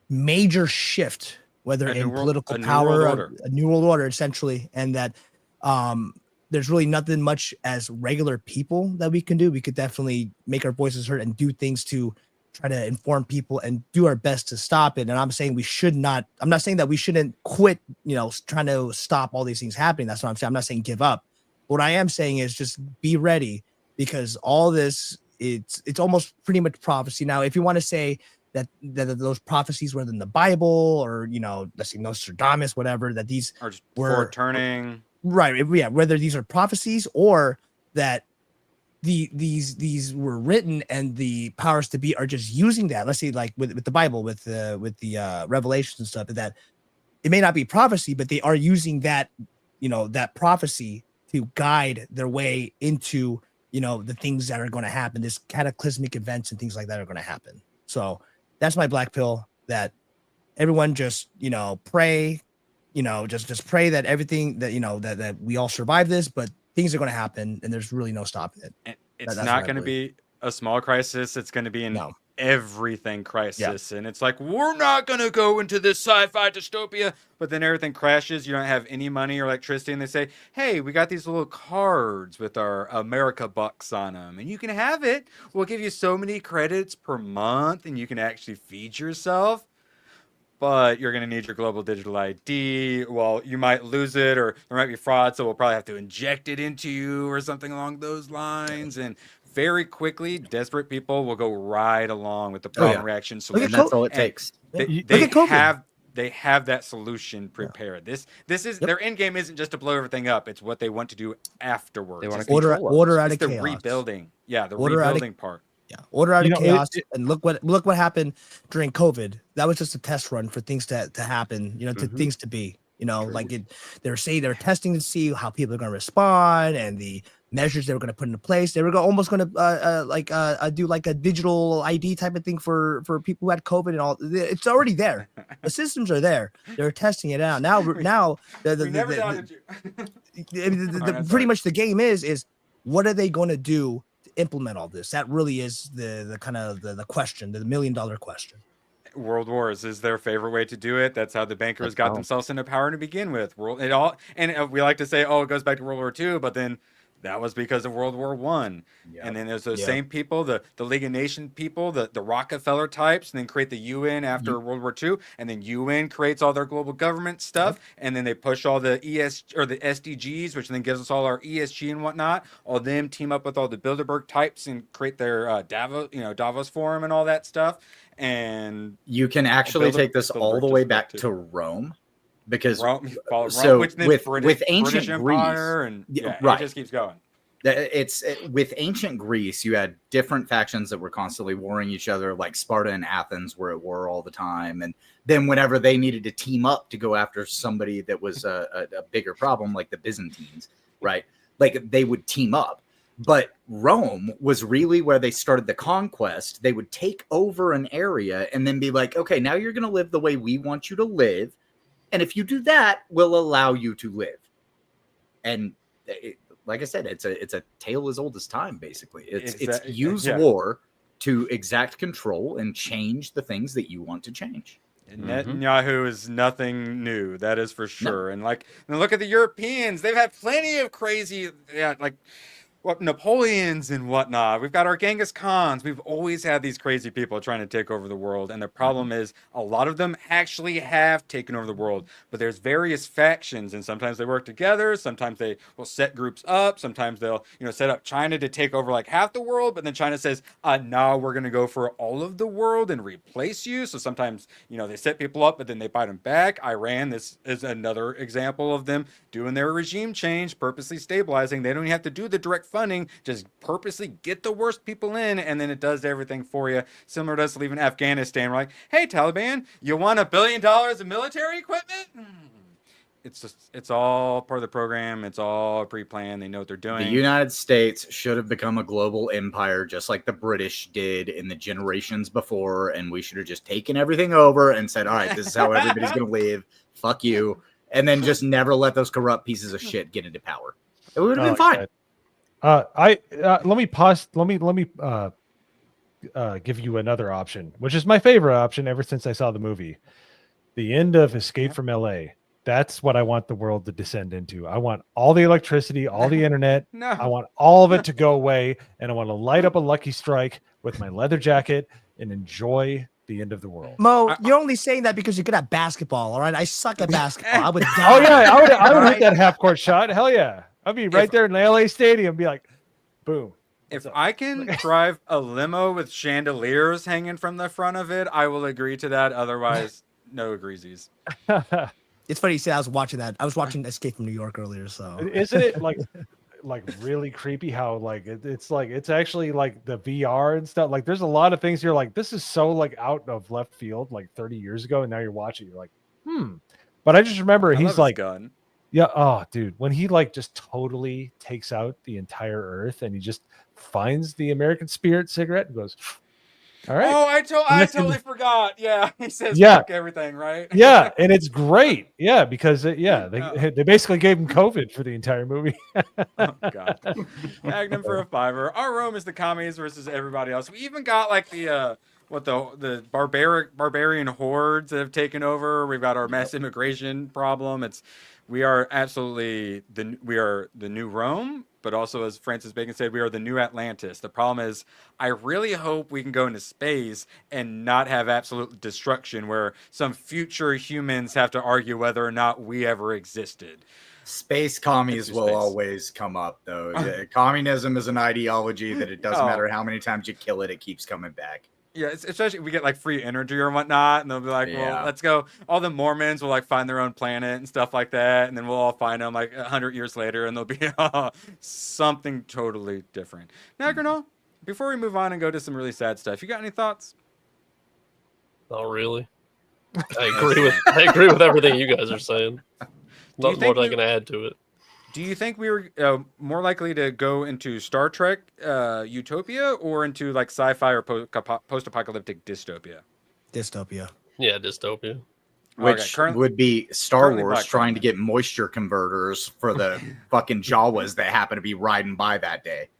major shift, whether in political power, a new world order, essentially, and that there's really nothing much as regular people that we can do. We could definitely make our voices heard and do things to try to inform people and do our best to stop it. And I'm saying I'm not saying that we shouldn't quit, trying to stop all these things happening. That's what I'm saying. I'm not saying give up. What I am saying is just be ready, because all this, it's almost pretty much prophecy. Now, if you want to say those prophecies were in the Bible, or let's say Nostradamus, whatever, that these Or just were foreturning. right. Yeah, whether these are prophecies or that these were written and the powers to be are just using that. Let's say like with the Bible, with the revelations and stuff, that it may not be prophecy, but they are using that that prophecy to guide their way into the things that are going to happen, this cataclysmic events and things like that are going to happen. So that's my black pill, that everyone just pray, just pray that everything that that we all survive this, but things are going to happen and there's really no stopping it. And it's not going to be a small crisis. It's going to be an everything crisis. And it's like, we're not going to go into this sci-fi dystopia, but then everything crashes. You don't have any money or electricity. And they say, hey, we got these little cards with our America bucks on them and you can have it. We'll give you so many credits per month and you can actually feed yourself. But you're going to need your global digital ID. Well, you might lose it, or there might be fraud, so we'll probably have to inject it into you or something along those lines. And very quickly, desperate people will go right along with the problem reaction solution. That's all it takes. They have that solution prepared. This is their end game isn't just to blow everything up. It's what they want to do afterwards. They want to order out of the chaos. Rebuilding. Yeah, the rebuilding part. Yeah, order out of chaos. And look what happened during COVID. That was just a test run for things to happen. To things to be. Like they were saying they were testing to see how people are going to respond and the measures they were going to put into place. They were almost going to do like a digital ID type of thing for people who had COVID and all. It's already there. The systems are there. They're testing it out now. Pretty much the game is what are they going to do to implement all this? That really is the kind of the question, the $1 million question. World Wars is their favorite way to do it. That's how the bankers got themselves into power to begin with. We like to say, it goes back to World War II, but then that was because of World War I. And then there's those same people, the League of Nations people, the Rockefeller types, and then create the UN after World War II. And then UN creates all their global government stuff. And then they push all the the SDGs, which then gives us all our ESG and whatnot. All them team up with all the Bilderberg types and create their Davos Forum and all that stuff. And you can actually take this all the way back to Rome. Because Rome, so with ancient British Empire Greece, it just keeps going. It's with ancient Greece, you had different factions that were constantly warring each other, like Sparta and Athens were at war all the time. And then whenever they needed to team up to go after somebody that was a bigger problem, like the Byzantines, right? Like they would team up. But Rome was really where they started the conquest. They would take over an area and then be like, okay, now you're going to live the way we want you to live. And if you do that, we'll allow you to live. And like I said, it's a tale as old as time, basically. It's use war to exact control and change the things that you want to change. Netanyahu is nothing new, that is for sure. No. And look at the Europeans. They've had plenty of crazy, Napoleons and whatnot. We've got our Genghis Khans. We've always had these crazy people trying to take over the world. And the problem is a lot of them actually have taken over the world. But there's various factions, and sometimes they work together. Sometimes they will set groups up. Sometimes they'll set up China to take over like half the world. But then China says, no, we're going to go for all of the world and replace you. So sometimes, they set people up, but then they bite them back. Iran, this is another example of them doing their regime change, purposely stabilizing. They don't even have to do the direct funding, just purposely get the worst people in, and then it does everything for you. Similar to us leaving Afghanistan. We're like, hey, Taliban, you want $1 billion of military equipment? It's all part of the program. It's all pre-planned. They know what they're doing. The United States should have become a global empire, just like the British did in the generations before, and we should have just taken everything over and said, all right, this is how everybody's going to live. Fuck you. And then just never let those corrupt pieces of shit get into power. It would have been fine. Let me pause. Let me give you another option, which is my favorite option ever since I saw the movie. The end of Escape from LA. That's what I want the world to descend into. I want all the electricity, all the internet. No. I want all of it to go away, and I want to light up a Lucky Strike with my leather jacket and enjoy the end of the world. Mo, you're only saying that because you're good at basketball. All right, I suck at basketball. I would die. Oh yeah, I would hit that half court shot. Hell yeah, I'd be right there in the LA Stadium, be like, boom. If I can drive a limo with chandeliers hanging from the front of it, I will agree to that. Otherwise, no agreesies. It's funny you say I was watching that. I was watching Escape from New York earlier. So isn't it like really creepy how like it's actually like the VR and stuff. Like there's a lot of things you're like, this is so like out of left field like 30 years ago, and now you're watching, you're like, But I just remember he's like, gun. Yeah, oh dude, when he like just totally takes out the entire earth and he just finds the American Spirit cigarette and goes, all right. Oh, I totally forgot. Yeah, he says Yeah. fuck everything, right? Yeah, and it's great. Yeah, because they basically gave him COVID for the entire movie. Oh god. Magnum for a $5. Our Rome is the commies versus everybody else. We even got like the barbarian hordes that have taken over. We've got our mass immigration problem. We are absolutely the new Rome, but also, as Francis Bacon said, we are the new Atlantis. The problem is, I really hope we can go into space and not have absolute destruction where some future humans have to argue whether or not we ever existed. Space commies will always come up, though. Communism is an ideology that it doesn't matter how many times you kill it, it keeps coming back. Yeah, especially if we get like free energy or whatnot, and they'll be like, well, let's go. All the Mormons will like find their own planet and stuff like that, and then we'll all find them like 100 years later, and they'll be something totally different. Now, Gernal, before we move on and go to some really sad stuff, you got any thoughts? Not really. I agree with everything you guys are saying. Nothing more that I can add to it. Do you think we were more likely to go into Star Trek utopia or into like sci-fi or post-apocalyptic dystopia? Dystopia. Yeah, dystopia. Which would be Star Wars trying to get moisture converters for the fucking Jawas that happen to be riding by that day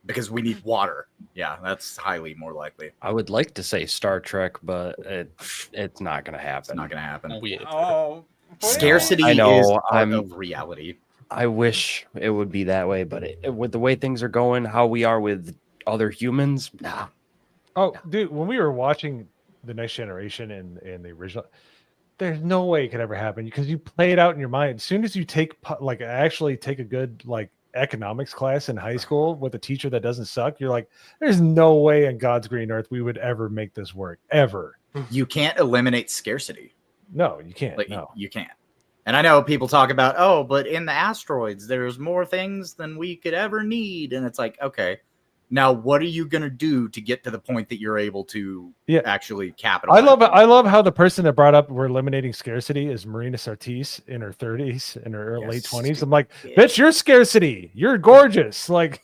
because we need water. Yeah, that's highly more likely. I would like to say Star Trek, but it's not going to happen. It's not going to happen. Scarcity is part of reality. I wish it would be that way, but with the way things are going, how we are with other humans, nah. Oh, dude, when we were watching The Next Generation and the original, there's no way it could ever happen because you play it out in your mind. As soon as you actually take a good like economics class in high school with a teacher that doesn't suck, you're like, there's no way in God's green earth we would ever make this work, ever. You can't eliminate scarcity. No, you can't. Like, no. you can't. And I know people talk about, but in the asteroids, there's more things than we could ever need. And it's like, okay, now what are you going to do to get to the point that you're able to actually capitalize? I love how the person that brought up we're eliminating scarcity is Marina Sirtis in her 30s, in her late 20s. I'm like, bitch, you're scarcity. You're gorgeous. Like,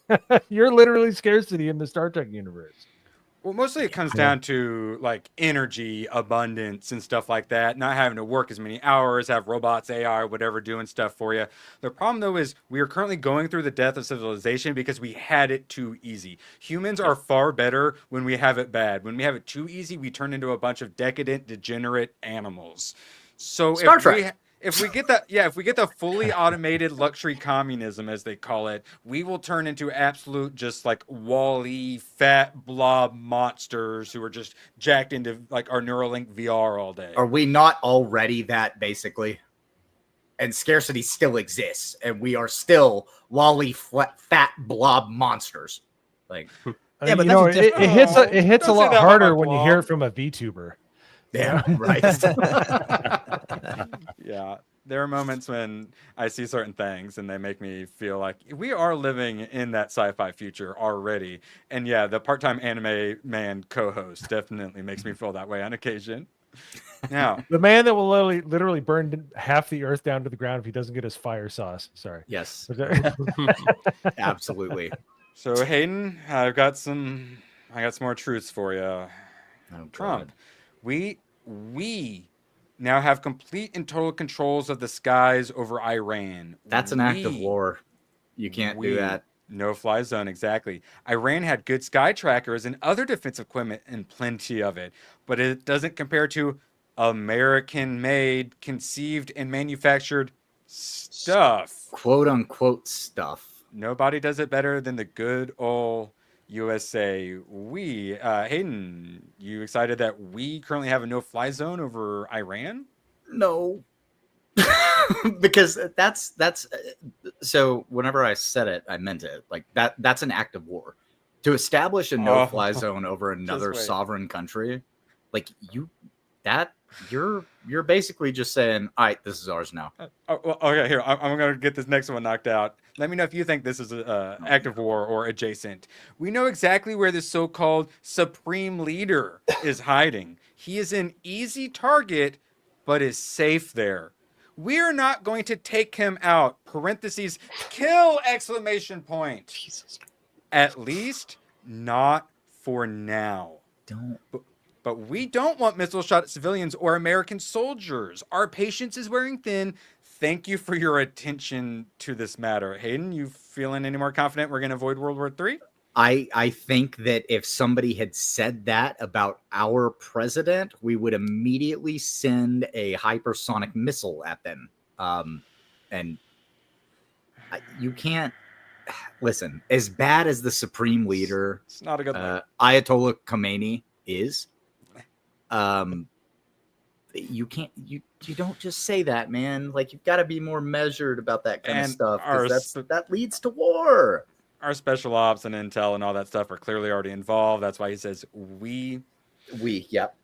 you're literally scarcity in the Star Trek universe. Well, mostly it comes down to like energy abundance and stuff like that, not having to work as many hours, have robots, AI, whatever doing stuff for you. The problem, though, is we are currently going through the death of civilization because we had it too easy. Humans are far better when we have it bad. When we have it too easy, we turn into a bunch of decadent, degenerate animals. So if we get the fully automated luxury communism, as they call it, we will turn into absolute just like Wall-E fat blob monsters who are just jacked into like our Neuralink VR all day. Are we not already that basically? And scarcity still exists, and we are still Wall-E fat blob monsters. Like, yeah, but it hits a lot harder when you hear it from a VTuber. Yeah, right. Yeah, there are moments when I see certain things and they make me feel like we are living in that sci-fi future already. And yeah, the part-time anime man co-host definitely makes me feel that way on occasion. Now, the man that will literally burn half the earth down to the ground if he doesn't get his fire sauce. Sorry. Yes. Absolutely. So Hayden, I got some more truths for you. Oh, Trump, we now have complete and total controls of the skies over Iran. That's an act of war. You can't do that. No-fly zone, exactly. Iran had good sky trackers and other defensive equipment and plenty of it, but it doesn't compare to American-made, conceived, and manufactured stuff. Quote-unquote stuff. Nobody does it better than the good old USA. Hayden, you excited that we currently have a no-fly zone over Iran? No. Because that's so whenever I said it, I meant it. Like that's an act of war. To establish a no-fly zone over another wait. sovereign country, like you're basically just saying, all right, this is ours now. Okay, here, I'm going to get this next one knocked out. Let me know if you think this is an act of war or adjacent. We know exactly where the so-called supreme leader is hiding. He is an easy target, but is safe there. We are not going to take him out. Parentheses, kill! Exclamation point. Jesus. At least not for now. But we don't want missile shot at civilians or American soldiers. Our patience is wearing thin. Thank you for your attention to this matter. Hayden, you feeling any more confident we're going to avoid World War III? I think that if somebody had said that about our president, we would immediately send a hypersonic missile at them. And you can't listen. As bad as the supreme leader, it's not a good Ayatollah Khomeini is. You can't. You don't just say that, man. Like you've got to be more measured about that kind of stuff. 'Cause that leads to war. Our special ops and intel and all that stuff are clearly already involved. That's why he says we. Yep.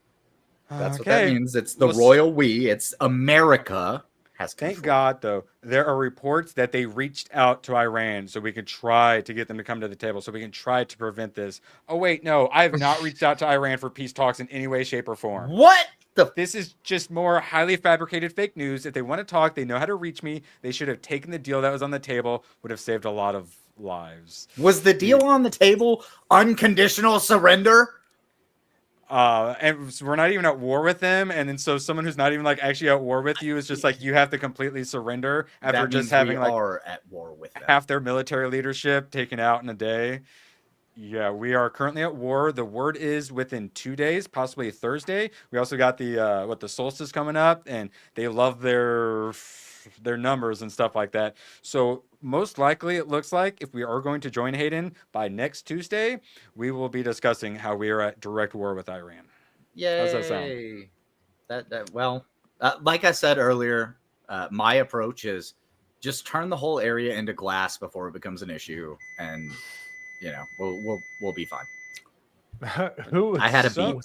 That's what that means. It's the royal we. It's America has control. Thank God, though, there are reports that they reached out to Iran so we could try to get them to come to the table, so we can try to prevent this. Oh, wait, no, I have not reached out to Iran for peace talks in any way, shape, or form. What? This is just more highly fabricated fake news. If they want to talk, they know how to reach me. They should have taken the deal that was on the table, would have saved a lot of lives. Was the deal on the table unconditional surrender? And we're not even at war with them, and then so someone who's not even like actually at war with you is just like you have to completely surrender after just having like are at war with them. half their military leadership taken out in a day. Yeah, we are currently at war. The word is within 2 days, possibly Thursday. We also got the the solstice coming up, and they love their numbers and stuff like that. So most likely, it looks like if we are going to join Hayden by next Tuesday, we will be discussing how we are at direct war with Iran. Yay! How's that sound? Well, like I said earlier, my approach is just turn the whole area into glass before it becomes an issue, and we'll be fine. Who? I had a beat.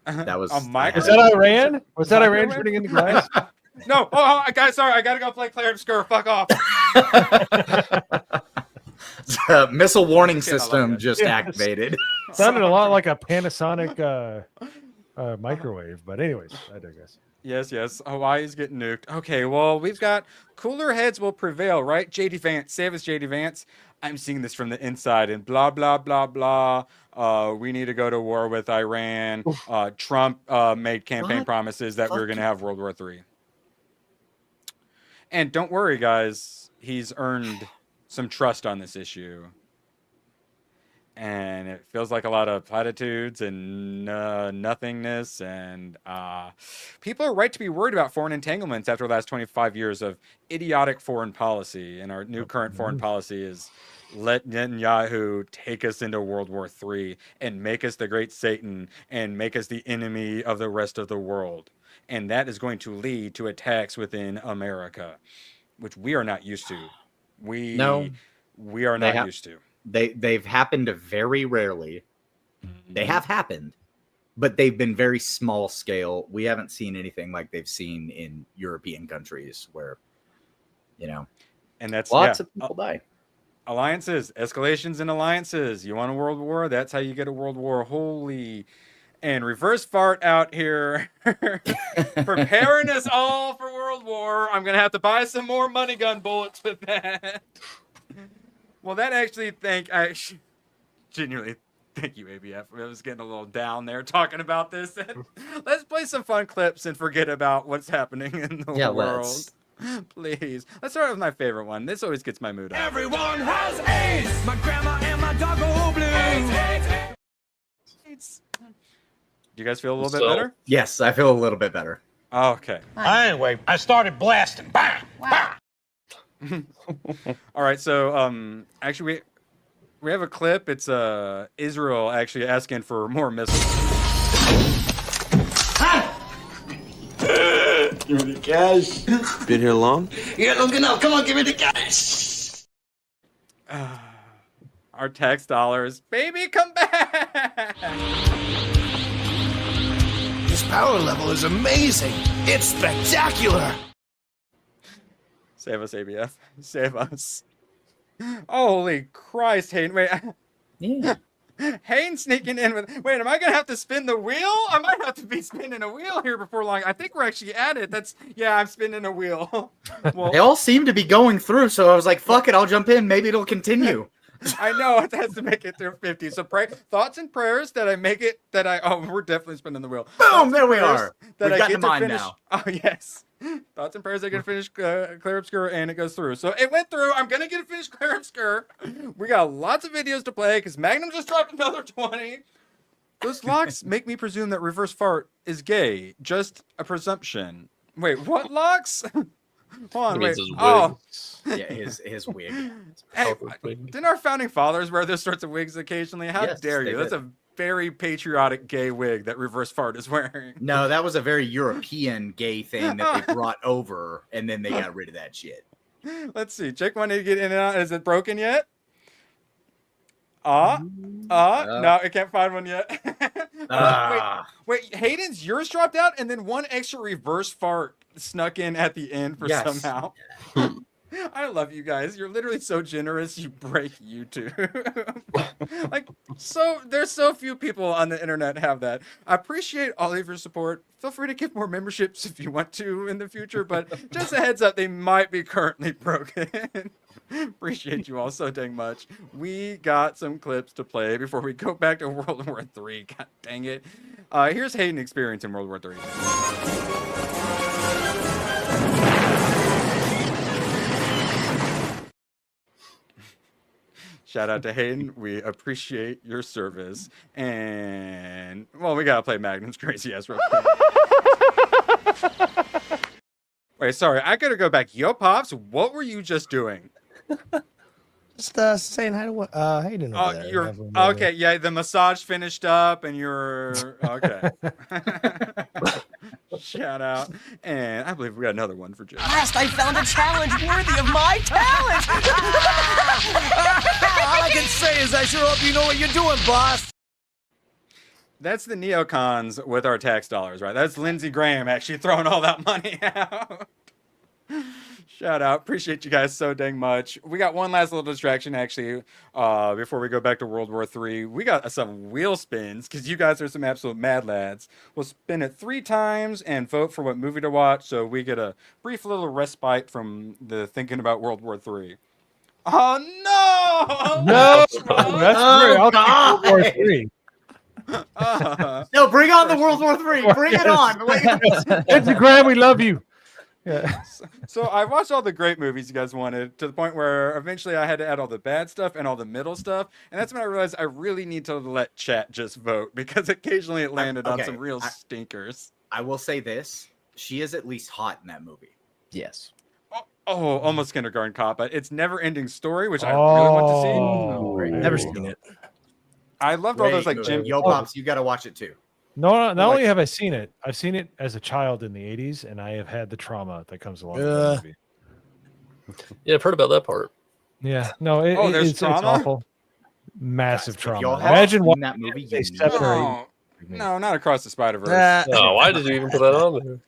That was is that Iran? Was that Iran putting in the glass? No. Oh, guys, sorry. I got to go play Clair Obscur. Fuck off. The missile warning system just activated. Sounded a lot like a Panasonic microwave. But anyways, I digress. Yes. Hawaii's getting nuked. Okay, well, we've got cooler heads will prevail, right? JD Vance. Save us, JD Vance. I'm seeing this from the inside and blah, blah, blah, blah. We need to go to war with Iran. Trump made campaign promises that we were going to have World War III. And don't worry, guys. He's earned some trust on this issue. And it feels like a lot of platitudes and nothingness. And people are right to be worried about foreign entanglements after the last 25 years of idiotic foreign policy. And our new current foreign policy is let Netanyahu take us into World War III and make us the great Satan and make us the enemy of the rest of the world. And that is going to lead to attacks within America, which we are not used to. We are not used to. They've happened very rarely. They have happened, but they've been very small scale. We haven't seen anything like they've seen in European countries where, and that's lots of people die. Alliances, escalations in alliances. You want a world war? That's how you get a world war. Holy. And reverse fart out here, preparing us all for World War. I'm going to have to buy some more money gun bullets with that. Well, I genuinely thank you, ABF. I was getting a little down there talking about this. Let's play some fun clips and forget about what's happening in the world. Please. Let's start with my favorite one. This always gets my mood up. Everyone has AIDS. My grandma and my dog go blue. AIDS. Do you guys feel a little bit better? Yes, I feel a little bit better. Okay. Anyway, I started blasting. Bang! Wow. All right, so actually we have a clip. It's Israel actually asking for more missiles. Give me the cash. Been here long? Yeah, long enough. Come on, give me the cash. All our tax dollars. Baby, come back! His power level is amazing. It's spectacular. Save us, ABF. Save us. Holy Christ, Hayden. Wait. Yeah. Hayden sneaking in with. Wait, am I going to have to spin the wheel? I might have to be spinning a wheel here before long. I think we're actually at it. Yeah, I'm spinning a wheel. Well, They all seem to be going through, so I was like, fuck it, I'll jump in. Maybe it'll continue. I know it has to make it through 50. So thoughts and prayers that I make it. We're definitely spinning the wheel. Boom, there we are. That We've I gotten get to mine finish. now. Oh yes. Thoughts and prayers I get to finish Clair Obscur, and it goes through. So it went through. I'm gonna get to finish Clair Obscur. We got lots of videos to play because Magnum just dropped another 20. Those locks make me presume that reverse fart is gay. Just a presumption. Wait, what locks? Hold on, wait. Oh, Yeah, his wig. hey, didn't our founding fathers wear those sorts of wigs occasionally? How Yes, dare they you? That's did. a very patriotic gay wig that reverse fart is wearing. No, that was a very European gay thing that they brought over, and then they got rid of that shit. Let's see. Check one to get in and out. Is it broken yet? No, I can't find one yet. Wait, Hayden's yours dropped out, and then one extra reverse fart snuck in at the end for Yes. somehow. I love you guys. You're literally so generous. You break YouTube. There's so few people on the internet have that. I appreciate all of your support. Feel free to give more memberships if you want to in the future, but just a heads up, they might be currently broken. Appreciate you all so dang much. We got some clips to play before we go back to World War III. God dang it. Here's Hayden experience in World War III. Shout out to Hayden. We appreciate your service. And, well, we got to play Magnum's Crazy Ass real quick. Wait, sorry. I got to go back. Yo, Pops, what were you just doing? Just saying hi to Hayden. Oh, you're okay. Yeah, the massage finished up, and you're okay. Shout out, and I believe we got another one for Jim. Last I found a challenge worthy of my talent. All I can say is I sure hope you know what you're doing, boss. That's the neocons with our tax dollars, right? That's Lindsey Graham actually throwing all that money out. Shout out. Appreciate you guys so dang much. We got one last little distraction, actually, before we go back to World War III. We got some wheel spins, because you guys are some absolute mad lads. We'll spin it 3 times and vote for what movie to watch, so we get a brief little respite from the thinking about World War III. Oh, no! No! That's great. I'll take World War III. No, bring on the World War III. Bring it on. Lindsey Graham, we love you. Yeah. So I watched all the great movies you guys wanted, to the point where eventually I had to add all the bad stuff and all the middle stuff. And that's when I realized I really need to let chat just vote, because occasionally it landed on some real stinkers. I will say this. She is at least hot in that movie. Yes. Oh, almost Kindergarten Cop, but it's Never Ending Story, which I really want to see. Never seen it. I loved all those like Jim. Yo, Pops, you got to watch it too. No, not only have I seen it, I've seen it as a child in the 80s, and I have had the trauma that comes along with the movie. Yeah, I've heard about that part. Yeah, no, it's awful. Massive trauma. Imagine watching that movie. No, not Across the Spider-Verse. No, why did you even put that on there?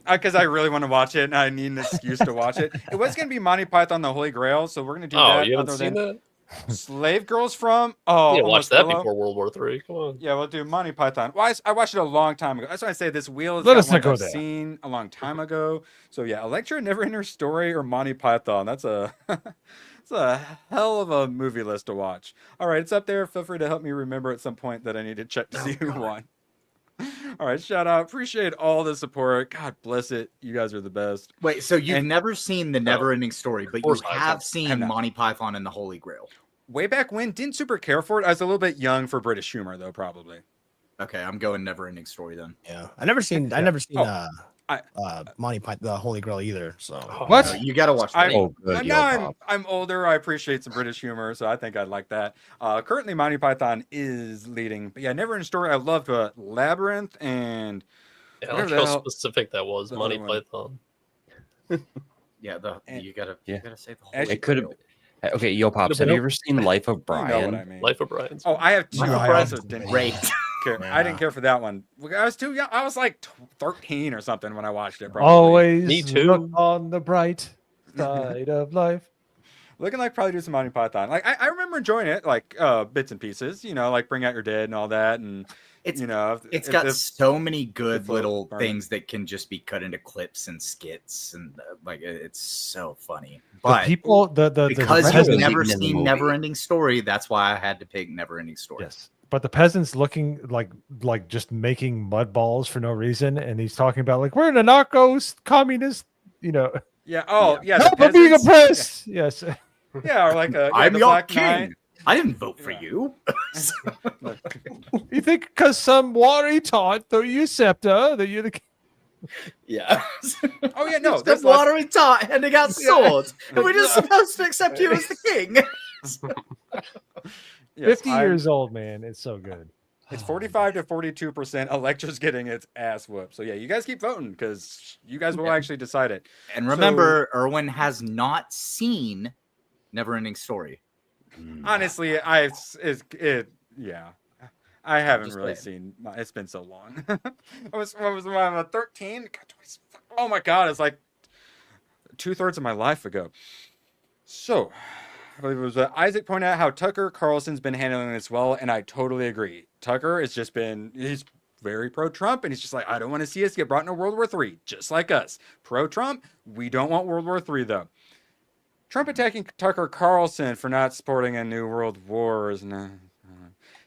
Because I really want to watch it, and I need an excuse to watch it. It was going to be Monty Python, the Holy Grail, so we're going to do that. Oh, you haven't seen that? Slave Girls from... Oh, you watch that Willow. before World War III. Come on. Yeah, we'll do Monty Python. Well, I watched it a long time ago. That's why I say this wheel is Let us not one go I've there. seen a long time ago. So yeah, Electra, Never Ending Story, or Monty Python. That's a it's a hell of a movie list to watch. All right, it's up there. Feel free to help me remember at some point that I need to check to see who won. All right, shout out. Appreciate all the support. God bless it. You guys are the best. Wait, so you've never seen the Never Ending Story, but you course I have have. seen Monty Python and the Holy Grail. Way back when, didn't super care for it. I was a little bit young for British humor, though, probably. Okay, I'm going Never Ending Story then. Yeah, I never seen Monty Python, the Holy Grail either. So what? You got to watch that. Now I'm older. I appreciate some British humor, so I think I'd like that. Currently, Monty Python is leading, but yeah, Never Ending Story. I loved Labyrinth and I like how specific that was. Monty Python. Yeah, you gotta say the whole. It could have. Okay, Yo Pops, have you ever seen Life of Brian? You know what I mean. Life of Brian's. Oh, I have two Life of friends Brian's that didn't great. care. I didn't care for that one. I was too young. I was like 13 or something when I watched it. Probably. Always Me too. look on the bright side of life. Looking like probably do some Monty Python. Like I remember enjoying it, like bits and pieces. You know, like Bring Out Your Dead and all that, and It's you know, it's got so many good if little Barney- things that can just be cut into clips and skits, and like it's so funny. The But people, because peasants- you've never in the seen movie. Neverending Story, that's why I had to pick Neverending Story. Yes, but the peasants looking like just making mud balls for no reason, and he's talking about like we're in a narcos communist, you know. Yeah. Oh, yeah. Help the are being peasants. oppressed. Yes. Yeah, or like I'm the your Black king. Knight. I didn't vote for you. You think because some worry taught the usurper that you're the king? Yeah. Oh yeah, no. The There's lots- watery tot handing out swords, and we're just supposed to accept you as the king. Yes, 50 years old, man. It's so good. It's 45 to 42%. Electra's getting its ass whooped. So yeah, you guys keep voting because you guys will actually decide it. And remember, Erwin has not seen Neverending Story. Honestly, yeah. I haven't Just really saying. seen. It's been so long. I was 13. Oh my god, it's like 2/3 of my life ago. So, I believe it was Isaac pointed out how Tucker Carlson's been handling this well, and I totally agree. Tucker has just he's very pro-Trump, and he's just like, I don't want to see us get brought into World War III, just like us. Pro-Trump, we don't want World War III though. Trump attacking Tucker Carlson for not supporting a new world war.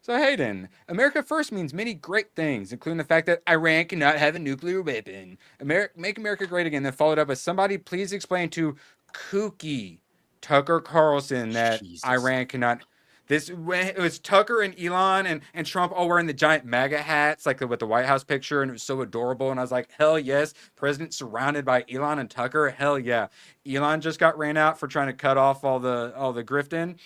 So Hayden, America first means many great things, including the fact that Iran cannot have a nuclear weapon. Make America great again. Then followed up with somebody please explain to kooky Tucker Carlson that Iran cannot. It was Tucker and Elon and Trump all wearing the giant MAGA hats, like with the White House picture, and it was so adorable. And I was like, hell yes, president surrounded by Elon and Tucker, hell yeah. Elon just got ran out for trying to cut off all the grifting,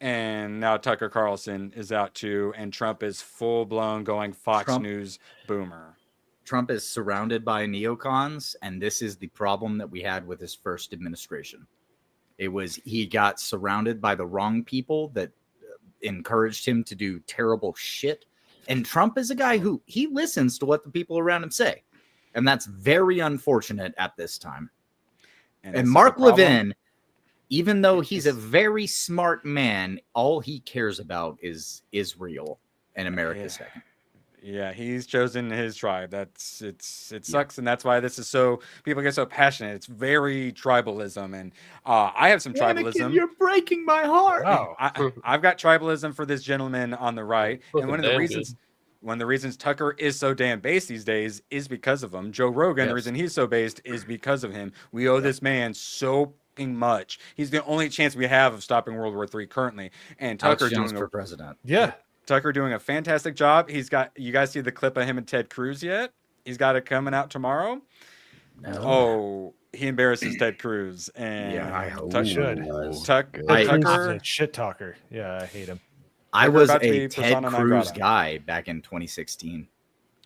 and now Tucker Carlson is out too, and Trump is full blown going Fox News boomer. Trump is surrounded by neocons, and this is the problem that we had with his first administration. It was he got surrounded by the wrong people that encouraged him to do terrible shit. And Trump is a guy who he listens to what the people around him say. And that's very unfortunate at this time. And Mark Levin, even though he's a very smart man, all he cares about is Israel and America's second. Yeah, he's chosen his tribe. It sucks, and that's why this is so people get so passionate. It's very tribalism, and I have some tribalism. Anakin, you're breaking my heart. Wow. I've got tribalism for this gentleman on the right, and one of the reasons Tucker is so damn based these days is because of him. Joe Rogan, the reason he's so based is because of him. We owe this man so much. He's the only chance we have of stopping World War III currently, and Tucker doing for president. Yeah. Tucker doing a fantastic job. He's got, you guys see the clip of him and Ted Cruz yet? He's got it coming out tomorrow. No. Oh, he embarrasses Ted Cruz, and I hope Tucker shit talker. Yeah, I hate him. I Tucker was about to a be Ted persona non Cruz grata. guy back in 2016.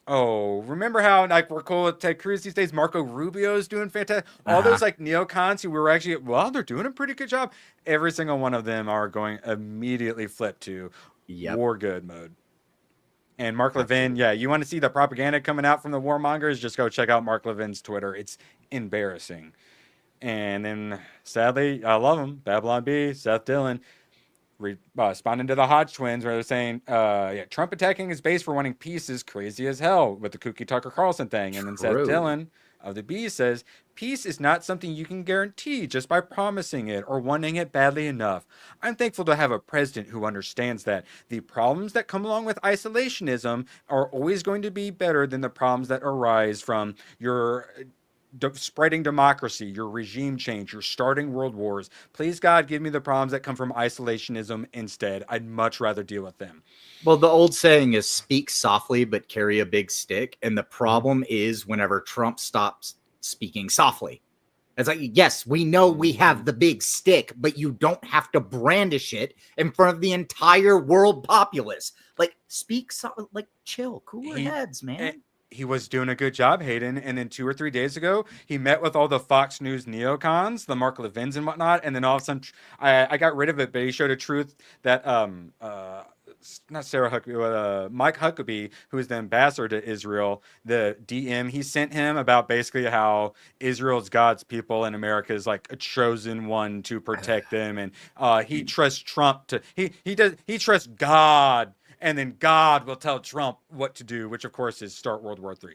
Oh, remember how like we're cool with Ted Cruz these days? Marco Rubio is doing fantastic. All those like neocons who were actually they're doing a pretty good job. Every single one of them are going immediately flip to war good mode. And Mark Levin, you want to see the propaganda coming out from the warmongers? Just go check out Mark Levin's Twitter. It's embarrassing. And then, sadly, I love him. Babylon B, Seth Dillon, responding to the Hodge twins, where they're saying, Trump attacking his base for wanting peace is crazy as hell with the kooky Tucker Carlson thing. And then Seth Dillon of the B says, peace is not something you can guarantee just by promising it or wanting it badly enough. I'm thankful to have a president who understands that the problems that come along with isolationism are always going to be better than the problems that arise from your spreading democracy, your regime change, your starting world wars. Please, God, give me the problems that come from isolationism instead. I'd much rather deal with them. Well, the old saying is speak softly, but carry a big stick. And the problem is whenever Trump stops speaking softly. It's like, yes, we know we have the big stick, but you don't have to brandish it in front of the entire world populace. Like, speak, like, chill, cooler heads, man. he was doing a good job, Hayden. And then 2 or 3 days ago, he met with all the Fox News neocons, the Mark Levins and whatnot. And then all of a sudden, I got rid of it, but he showed a truth that not Sarah Huckabee, but Mike Huckabee, who is the ambassador to Israel, the DM he sent him about basically how Israel's God's people and America is like a chosen one to protect them, and he trusts Trump to he trusts God, and then God will tell Trump what to do, which of course is start World War III.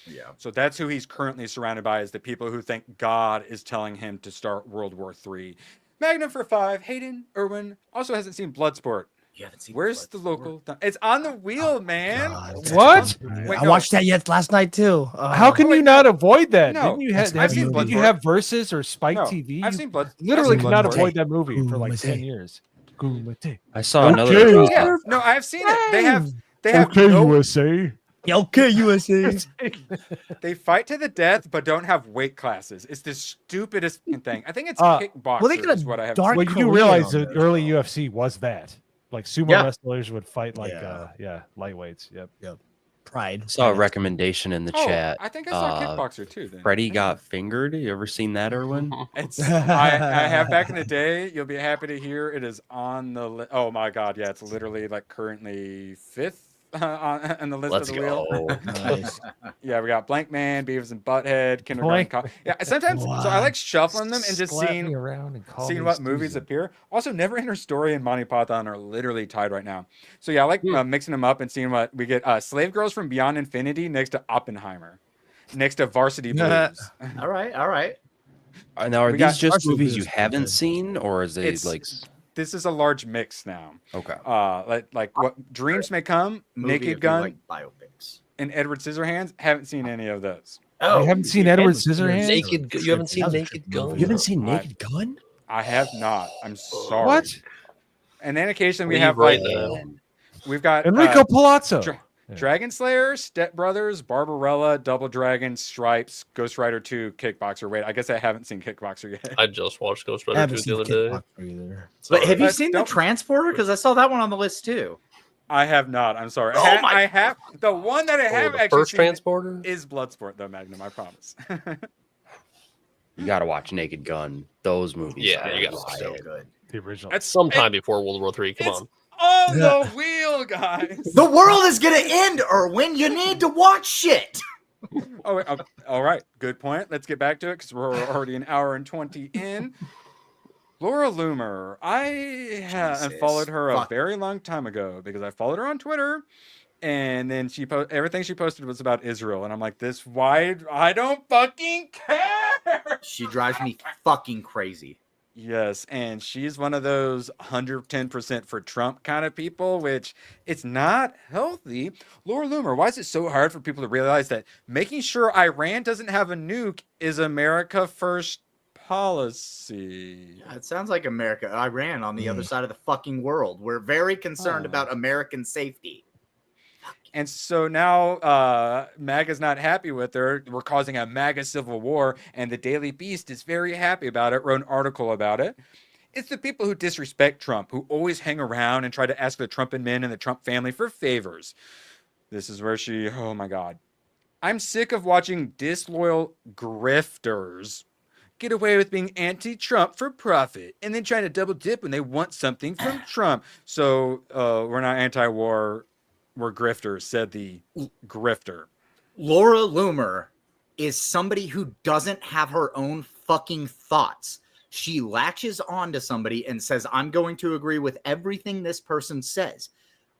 Yeah. So that's who he's currently surrounded by, is the people who think God is telling him to start World War III. Magnum for 5. Hayden Irwin also hasn't seen Bloodsport. You haven't seen Where's the local? It's on the wheel, man. What? Wait, I watched that last night too. How can you not avoid that? No, Didn't you have, did you have Versus or Spike TV? I've seen Blood. Literally I've seen could not Bloodsport. avoid that movie for like 10 years. I saw another. Yeah, no, I've seen it. They have Okay, no, USA. Okay, USA. They fight to the death, but don't have weight classes. It's the stupidest thing. I think it's kickboxers. well, they could have is what I have. dark Well, you do Korean realize on that there, early so. UFC was that. Like sumo Yeah. wrestlers would fight like lightweights. Yep. Pride. Saw a recommendation in the Oh, chat. I think I saw Kickboxer too. Then. Freddie got fingered. You ever seen that, Erwin? It's I have back in the day. You'll be happy to hear it is on the list. Oh my god, yeah, it's literally like currently 5th on the list Let's of the wheel. go. Nice. Yeah, we got Blank Man, Beavis and Butthead, Kindergarten Cop. Yeah, sometimes so I like shuffling them and just seeing what movies appear. Also, Never Ender Story and Monty Python are literally tied right now. So yeah, I like mixing them up and seeing what we get. Slave Girls from Beyond Infinity next to Oppenheimer, next to Varsity Blues. All right. Now, are We got these just Varsity movies Blues you haven't seen, or is it It's- like? This is a large mix now. Okay. Like what Dreams May Come, Movie if Naked you Gun, like biopics. and Edward Scissorhands. Haven't seen any of those. You haven't seen Edward Scissorhands? You haven't seen Naked Gun? You haven't seen Naked Gun? I have not. I'm sorry. What? And then occasionally we Leave have right like now. we've got Enrico Palazzo. Dragon Slayer, Step Brothers, Barbarella, Double Dragon, Stripes, Ghost Rider 2, Kickboxer. Wait, I guess I haven't seen Kickboxer yet. I just watched Ghost I Rider haven't 2 seen the other day. Kickboxer either. But have you But seen the don't- Transporter? Because I saw that one on the list too. I have not. I'm sorry. Oh I have the one that I have the actually first seen Transporter is Bloodsport though, Magnum. I promise. You gotta watch Naked Gun. Those movies. Yeah, are you gotta wild. so Good. The original. That's sometime before World War III. Come it's on. on the wheel, guys. The world is gonna end, Erwin. You need to watch shit. Oh, wait, all right. Good point. Let's get back to it because we're already an hour and 20 in. Laura Loomer. I followed her a Fuck. very long time ago because I followed her on Twitter. And then everything she posted was about Israel. And I'm like, I don't fucking care. She drives me fucking crazy. Yes, and she's one of those 110% for Trump kind of people, which it's not healthy. Laura Loomer, why is it so hard for people to realize that making sure Iran doesn't have a nuke is America first policy? It sounds like Iran on the other side of the fucking world. We're very concerned about American safety. And so now MAGA's not happy with her. We're causing a MAGA civil war, and the Daily Beast is very happy about it, wrote an article about it. It's the people who disrespect Trump, who always hang around and try to ask the Trump admin and the Trump family for favors. This is where oh my God. I'm sick of watching disloyal grifters get away with being anti-Trump for profit and then trying to double dip when they want something from Trump. So we're not anti-war. We're grifters, said the grifter. Laura Loomer is somebody who doesn't have her own fucking thoughts. She latches on to somebody and says, I'm going to agree with everything this person says.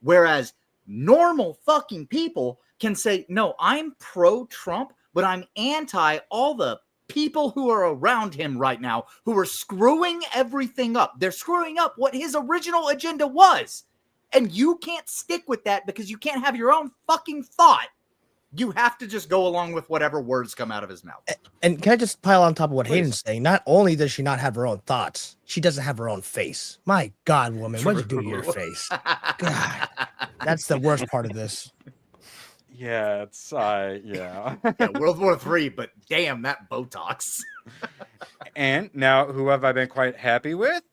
Whereas normal fucking people can say, no, I'm pro-Trump, but I'm anti all the people who are around him right now who are screwing everything up. They're screwing up what his original agenda was. And you can't stick with that because you can't have your own fucking thought. You have to just go along with whatever words come out of his mouth. And can I just pile on top of what Please. Hayden's saying? Not only does she not have her own thoughts, she doesn't have her own face. My God, woman, what'd you do to your face? God, that's the worst part of this. Yeah, it's yeah. World War III, but damn that Botox. And now, who have I been quite happy with?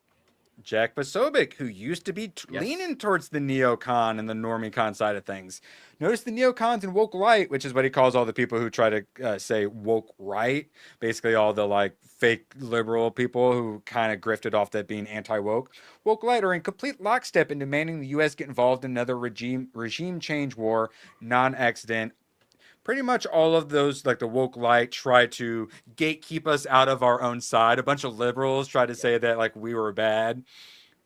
Jack Posobiec, who used to be leaning towards the neocon and the normie-con side of things. Notice the neocons and woke light, which is what he calls all the people who try to say woke right, basically all the like fake liberal people who kind of grifted off that being anti-woke. Woke light are in complete lockstep in demanding the U.S. get involved in another regime change war, non-accident. Pretty much all of those, like the woke light, try to gatekeep us out of our own side. A bunch of liberals try to say that like we were bad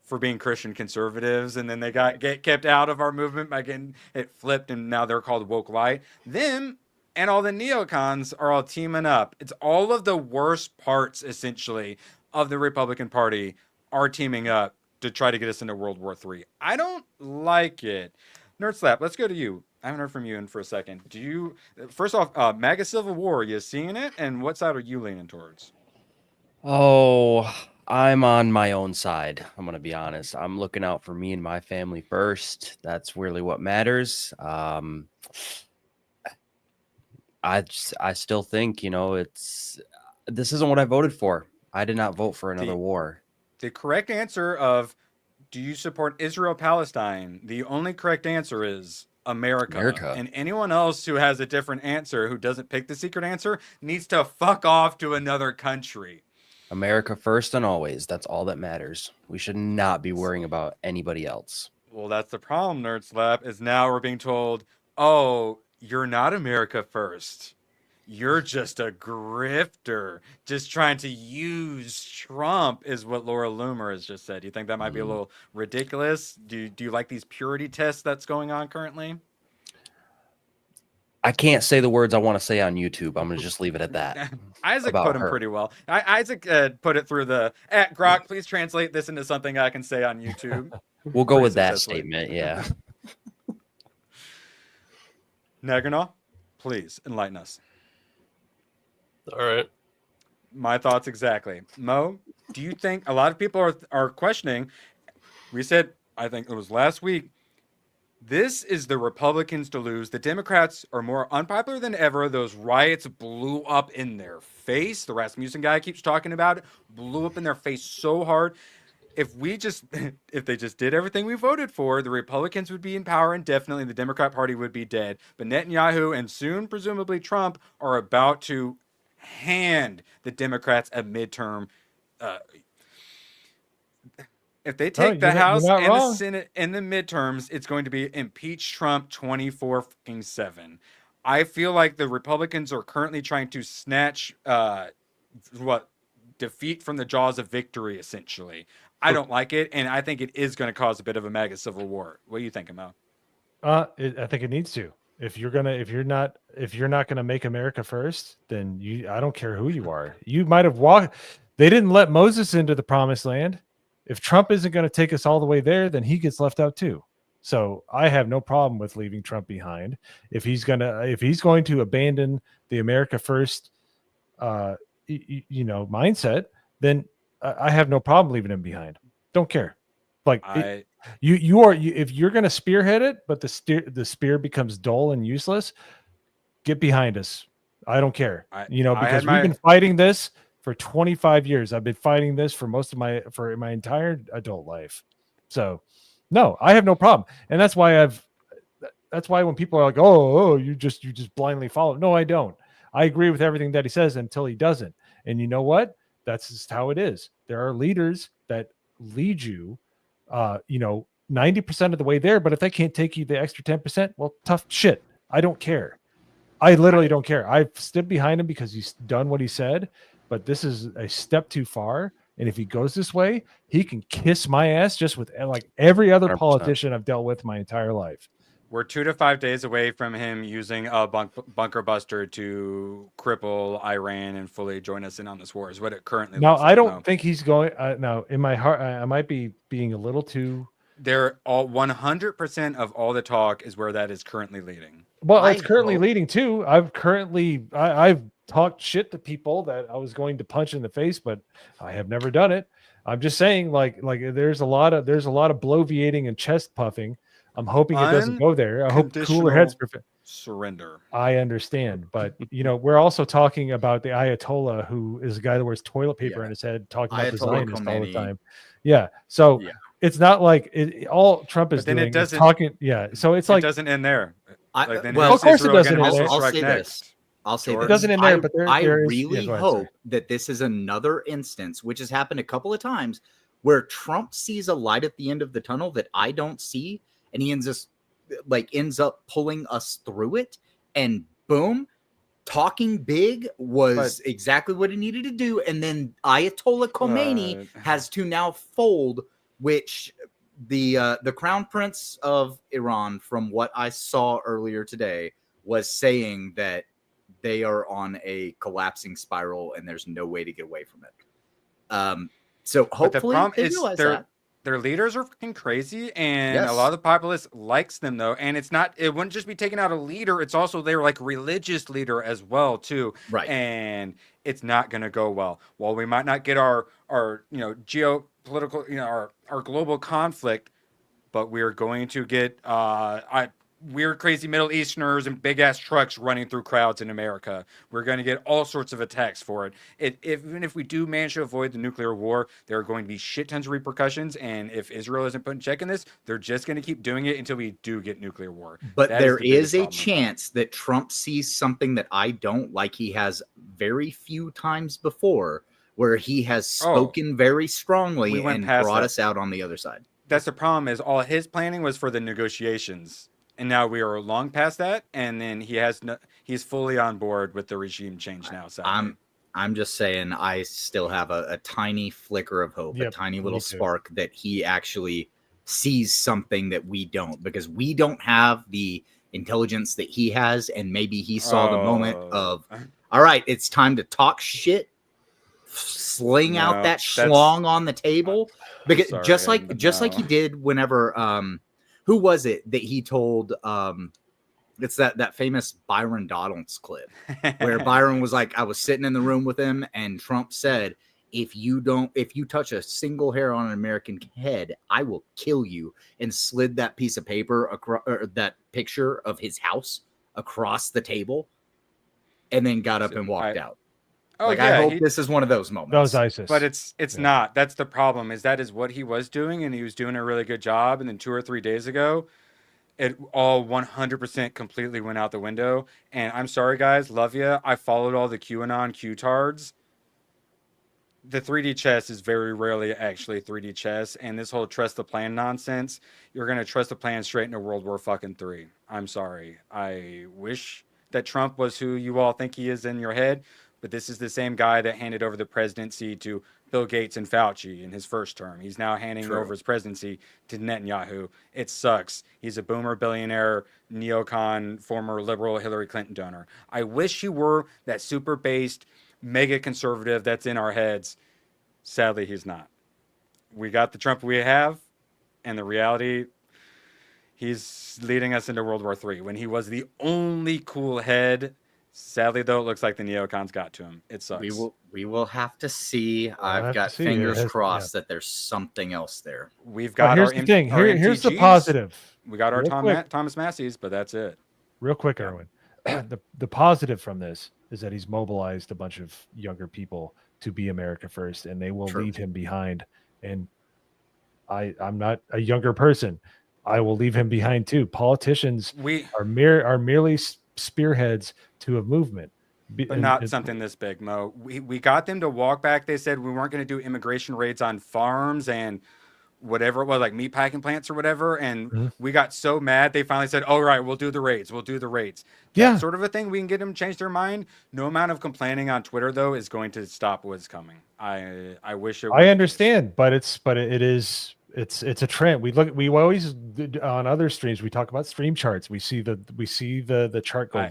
for being Christian conservatives, and then they get kept out of our movement by getting it flipped, and now they're called woke light. Them and all the neocons are all teaming up. It's all of the worst parts, essentially, of the Republican Party are teaming up to try to get us into World War III. I don't like it. Nerd Slap, let's go to you. I haven't heard from you in for a second. Do you, first off, MAGA Civil War, are you seeing it? And what side are you leaning towards? Oh, I'm on my own side. I'm going to be honest. I'm looking out for me and my family first. That's really what matters. I still think, this isn't what I voted for. I did not vote for another war. The correct answer of, do you support Israel-Palestine? The only correct answer is America. And anyone else who has a different answer, who doesn't pick the secret answer, needs to fuck off to another country. America first and always. That's all that matters. We should not be worrying about anybody else. Well, that's the problem, Nerd Slap, is now we're being told, oh, you're not America first. You're just a grifter, just trying to use Trump, is what Laura Loomer has just said. Do you think that might be a little ridiculous? Do you like these purity tests that's going on currently? I can't say the words I want to say on YouTube. I'm going to just leave it at that. Isaac put him pretty well. Isaac put it through the, Grok, please translate this into something I can say on YouTube. We'll go with that statement, yeah. Nagano, please enlighten us. All right. My thoughts exactly. Mo, do you think a lot of people are questioning? We said, I think it was last week, this is the Republicans to lose. The Democrats are more unpopular than ever. Those riots blew up in their face. The Rasmussen guy keeps talking about it. Blew up in their face so hard. If they just did everything we voted for, the Republicans would be in power indefinitely. The Democrat Party would be dead. But Netanyahu and soon, presumably, Trump are about to hand the Democrats a midterm. If they take the House and the Senate in the midterms, it's going to be impeach Trump 24/7. I feel like the Republicans are currently trying to snatch defeat from the jaws of victory, essentially. I don't like it, and I think it is going to cause a bit of a MAGA civil war. What are you thinking, Mo? I think it needs to. If you're not gonna make America first, then I don't care who you are. You might have walked. They didn't let Moses into the promised land. If Trump isn't going to take us all the way there, then he gets left out too. So I have no problem with leaving Trump behind. If he's going to abandon the America first, mindset, then I have no problem leaving him behind. Don't care. Like if you're going to spearhead it, but the spear becomes dull and useless, get behind us. I don't care. Because we've been fighting this for 25 years. I've been fighting this for my entire adult life. So no, I have no problem. And that's why when people are like, oh, you just blindly follow. No, I don't. I agree with everything that he says until he doesn't. And you know what? That's just how it is. There are leaders that lead you, 90% of the way there. But if they can't take you the extra 10%, well, tough shit. I don't care. I literally don't care. I've stood behind him because he's done what he said. But this is a step too far. And if he goes this way, he can kiss my ass just with like every other 100%. Politician I've dealt with my entire life. We're 2 to 5 days away from him using a bunker buster to cripple Iran and fully join us in on this war, is what it currently now, looks I like. don't think he's going. Now, in my heart, I might be being a little too. They're all 100% of all the talk is where that is currently leading. Well, it's currently leading too. I've talked shit to people that I was going to punch in the face, but I have never done it. I'm just saying, like there's a lot of bloviating and chest puffing. I'm hoping it doesn't go there. I hope cooler heads. surrender. I understand, but we're also talking about the Ayatollah, who is a guy that wears toilet paper in his head, talking about the Ayatollah Zionists all the Khomeini. time. Yeah, so it's not like all Trump is But then it doing is doesn't- talking. Yeah, so it's It like doesn't end there. Then well, who's of course it Israel doesn't gonna end there. missile I'll strike say next? this. I'll say George? It doesn't end there, but I there is. really Yeah, go ahead, hope sorry. that this is another instance, which has happened a couple of times, where Trump sees a light at the end of the tunnel that I don't see, and he ends up pulling us through it, and boom, talking big was exactly what he needed to do, and then Ayatollah Khomeini has to now fold, which the Crown Prince of Iran, from what I saw earlier today, was saying that they are on a collapsing spiral and there's no way to get away from it. So hopefully they realize that. Their leaders are fucking crazy, and Yes. a lot of the populace likes them though. And it wouldn't just be taking out a leader; it's also their like religious leader as well too. Right. And it's not going to go well. While we might not get our geopolitical our global conflict, but we're going to get weird, crazy Middle Easterners and big ass trucks running through crowds in America. We're going to get all sorts of attacks for it. Even if we do manage to avoid the nuclear war, there are going to be shit tons of repercussions. And if Israel isn't put in check in this, they're just going to keep doing it until we do get nuclear war. But That there the biggest is a problem. chance that Trump sees something that I don't, like he has very few times before, where he has spoken very strongly We went and past brought that. us out on the other side. That's the problem, is all his planning was for the negotiations. And now we are long past that, and then he's fully on board with the regime change now. Sadly. I'm just saying, I still have a tiny flicker of hope, a tiny little spark that he actually sees something that we don't, because we don't have the intelligence that he has, and maybe he saw the moment of, all right, it's time to talk shit, sling out that that's- schlong on the table, because Sorry, just like he did whenever who was it that he told it's that famous Byron Donalds clip where Byron was like, I was sitting in the room with him and Trump said, if you touch a single hair on an American head, I will kill you, and slid that piece of paper or that picture of his house across the table and then got up and walked out. I hope this is one of those moments. That was ISIS. But it's not. That's the problem, is that is what he was doing, and he was doing a really good job. And then 2 or 3 days ago, it all 100% completely went out the window. And I'm sorry, guys. Love you. I followed all the QAnon Q-tards. The 3D chess is very rarely actually 3D chess. And this whole trust the plan nonsense, you're going to trust the plan straight into World War fucking 3. I'm sorry. I wish that Trump was who you all think he is in your head. But this is the same guy that handed over the presidency to Bill Gates and Fauci in his first term. He's now handing over his presidency to Netanyahu. It sucks. He's a boomer billionaire, neocon, former liberal Hillary Clinton donor. I wish he were that super based, mega conservative that's in our heads. Sadly, he's not. We got the Trump we have, and the reality, he's leading us into World War III when he was the only cool head. Sadly, though, it looks like the neocons got to him. It sucks. We will have to see. I've got fingers crossed that there's something else there. We've got here's the thing. Here's the positive. We got our Real Thomas Massey's, but that's it. Real quick, Erwin. The positive from this is that he's mobilized a bunch of younger people to be America first, and they will leave him behind. And I'm not a younger person. I will leave him behind too. Politicians are merely spearheads to a movement, but not something this big, Mo. We got them to walk back. They said we weren't going to do immigration raids on farms and whatever it was, like meat packing plants or whatever. And we got so mad, they finally said, "All right, we'll do the raids. We'll do the raids." Yeah, that sort of a thing. We can get them to change their mind. No amount of complaining on Twitter though is going to stop what's coming. I wish it. I understand, but it is. It's a trend. We always on other streams we talk about stream charts. We see the chart go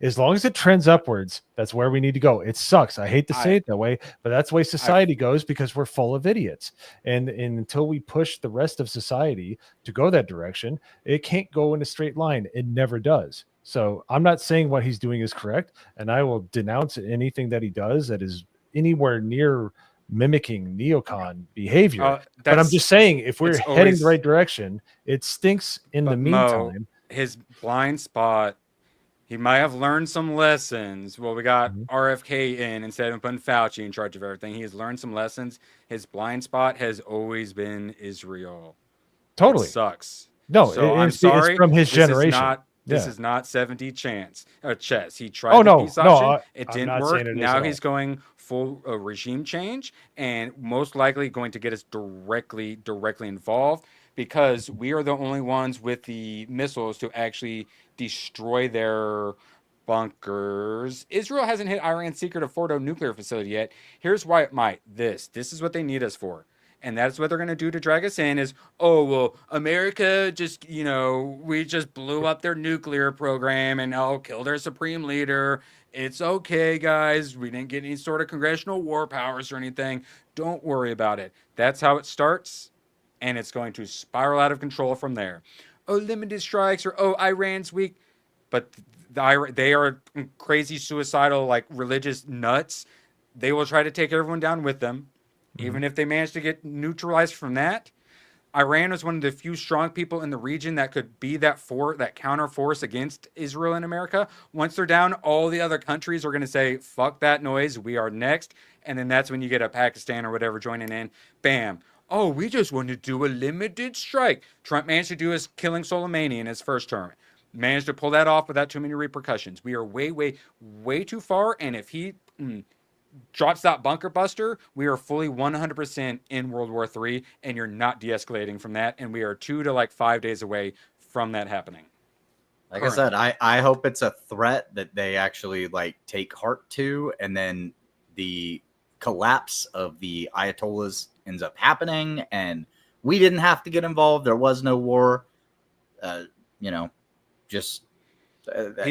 as long as it trends upwards. That's where we need to go. It sucks. I hate to say it that way, but that's the way society goes, because we're full of idiots. And until we push the rest of society to go that direction, it can't go in a straight line. It never does. So I'm not saying what he's doing is correct, and I will denounce anything that he does that is anywhere near mimicking neocon behavior. But I'm just saying, if we're heading the right direction, it stinks in the meantime. his blind spot. He might have learned some lessons. Well, we got RFK in instead of putting Fauci in charge of everything. He has learned some lessons. His blind spot has always been Israel. Totally. It sucks. No, so I'm it's sorry. from his generation. This Yeah. is not 70 chess. He tried the peace option. It I'm didn't not work. saying it is Now at he's all. going full regime change and most likely going to get us directly involved because we are the only ones with the missiles to actually destroy their bunkers. Israel hasn't hit Iran's secret Fordo nuclear facility yet. Here's why it might. This is what they need us for. And that's what they're going to do to drag us in is, oh, well, America just, we just blew up their nuclear program and killed their supreme leader. It's okay, guys. We didn't get any sort of congressional war powers or anything. Don't worry about it. That's how it starts. And it's going to spiral out of control from there. Oh, limited strikes or, oh, Iran's weak. But they are crazy, suicidal, like religious nuts. They will try to take everyone down with them. Even if they manage to get neutralized from that, Iran was one of the few strong people in the region that could be that counter force against Israel and America. Once they're down, all the other countries are going to say, fuck that noise, we are next. And then that's when you get a Pakistan or whatever joining in. Bam. Oh, we just want to do a limited strike. Trump managed to do his killing Soleimani in his first term. Managed to pull that off without too many repercussions. We are way, way, way too far. And if he drops that bunker buster, we are fully 100% in World War III, and you're not de-escalating from that. And we are 2 to 5 days away from that happening. Like I said, I hope it's a threat that they actually take heart to, and then the collapse of the Ayatollahs ends up happening, and we didn't have to get involved. There was no war.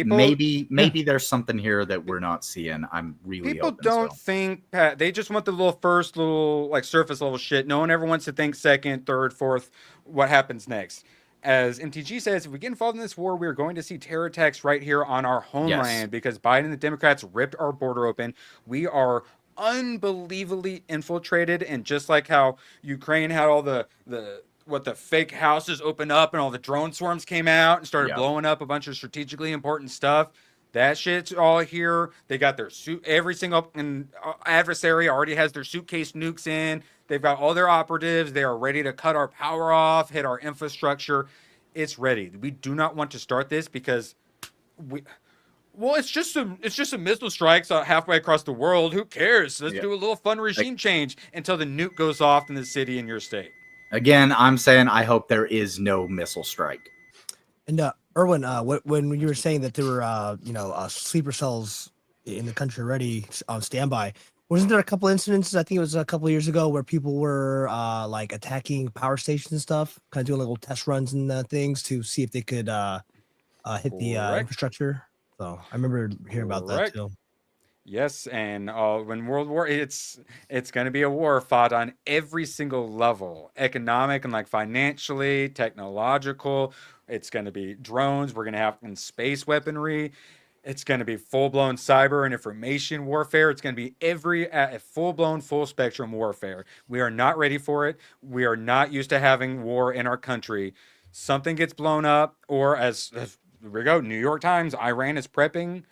Maybe there's something here that we're not seeing. I'm really people hoping don't so. think, Pat. They just want the first surface level shit. No one ever wants to think second, third, fourth. What happens next? As MTG says, if we get involved in this war, we are going to see terror attacks right here on our homeland because Biden and the Democrats ripped our border open. We are unbelievably infiltrated, and just like how Ukraine had all the fake houses open up and all the drone swarms came out and started blowing up a bunch of strategically important stuff. That shit's all here. They got their suit. Every single adversary already has their suitcase nukes in. They've got all their operatives. They are ready to cut our power off, hit our infrastructure. It's ready. We do not want to start this because it's just a missile strikes halfway across the world. Who cares? Let's do a little fun regime change until the nuke goes off in the city in your state. Again, I'm saying I hope there is no missile strike. And Erwin, when you were saying that there were sleeper cells in the country already on standby, wasn't there a couple incidences? I think it was a couple of years ago where people were attacking power stations and stuff, kind of doing little test runs and things to see if they could hit the infrastructure. So I remember hearing about that too. Yes, and when World War, it's going to be a war fought on every single level, economic and financially, technological. It's going to be drones. We're going to have space weaponry. It's going to be full-blown cyber and information warfare. It's going to be every full-blown, full-spectrum warfare. We are not ready for it. We are not used to having war in our country. Something gets blown up, or as here we go. New York Times, Iran is preparing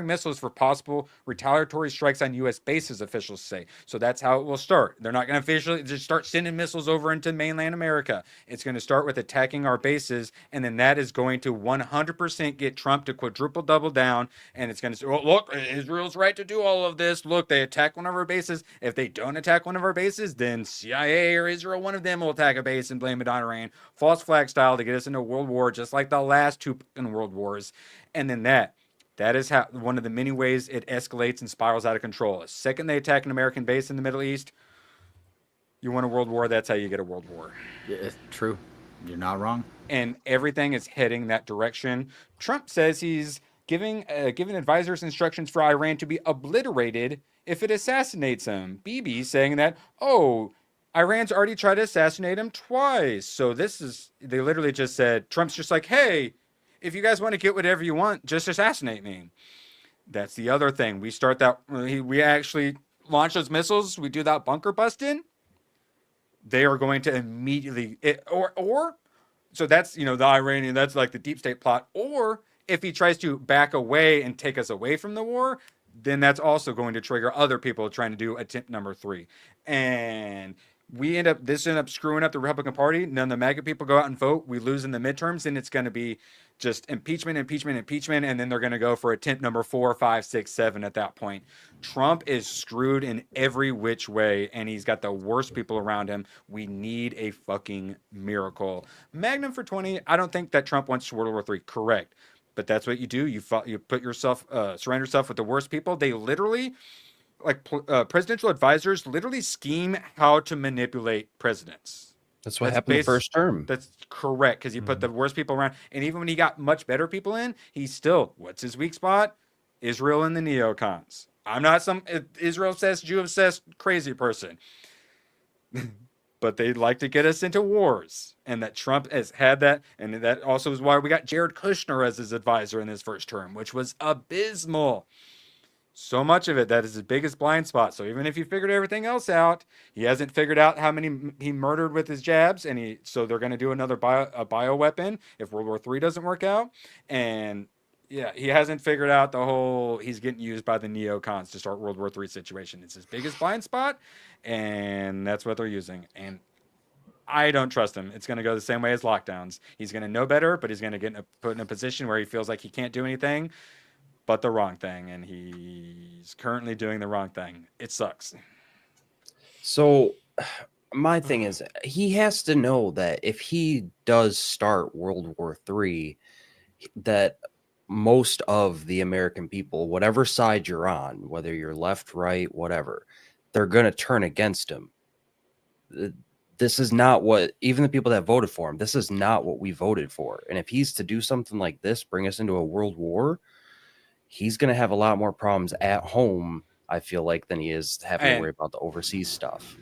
missiles for possible retaliatory strikes on U.S. bases, officials say. So that's how it will start. They're not going to officially just start sending missiles over into mainland America. It's going to start with attacking our bases, and then that is going to 100% get Trump to quadruple double down, and it's going to say, well, look, Israel's right to do all of this. Look, they attack one of our bases. If they don't attack one of our bases, then CIA or Israel, one of them will attack a base and blame it on Iran. False flag style to get us into a world war, just like the last two world wars. And then that is how one of the many ways it escalates and spirals out of control. The second they attack an American base in the Middle East, you want a world war. That's how you get a world war. Yeah, true. You're not wrong. And everything is heading that direction. Trump says he's giving advisors instructions for Iran to be obliterated if it assassinates him. Bibi saying that, Iran's already tried to assassinate him twice. So they literally just said, Trump's just like, hey, if you guys want to get whatever you want, just assassinate me. That's the other thing. We start that, we actually launch those missiles, we do that bunker busting. They are going to immediately, or So that's, the Iranian, that's like the deep state plot. Or if he tries to back away and take us away from the war, then that's also going to trigger other people trying to do attempt number 3. And this end up screwing up the Republican Party. None of the MAGA people go out and vote. We lose in the midterms, and it's going to be just impeachment, and then they're going to go for attempt number 4, 5, 6, 7 at that point. Trump is screwed in every which way, and he's got the worst people around him. We need a fucking miracle. Magnum for 20, I don't think that Trump wants World War III. Correct. But that's what you do. You put yourself, surround yourself with the worst people. They literally, presidential advisors literally scheme how to manipulate presidents. That's what happened the first term. That's correct, because you put the worst people around. And even when he got much better people in, he's still, what's his weak spot? Israel and the neocons. I'm not some Israel-obsessed, Jew-obsessed crazy person. But they like to get us into wars. And that Trump has had that. And that also is why we got Jared Kushner as his advisor in his first term, which was abysmal. So much of it, that is his biggest blind spot. So even if he figured everything else out, he hasn't figured out how many he murdered with his jabs. And so they're going to do another bioweapon if World War III doesn't work out. And yeah, he hasn't figured out the whole he's getting used by the neocons to start World War III situation. It's his biggest blind spot, and that's what they're using. And I don't trust him. It's going to go the same way as lockdowns. He's going to know better, but he's going to get put in a position where he feels like he can't do anything but the wrong thing, and he's currently doing the wrong thing. It sucks. So my thing is, he has to know that if he does start World War III, that most of the American people, whatever side you're on, whether you're left, right, whatever, they're going to turn against him. This is not what, even the people that voted for him, this is not what we voted for. And if he's to do something like this, bring us into a world war, he's going to have a lot more problems at home, I feel like, than he is having to worry about the overseas stuff.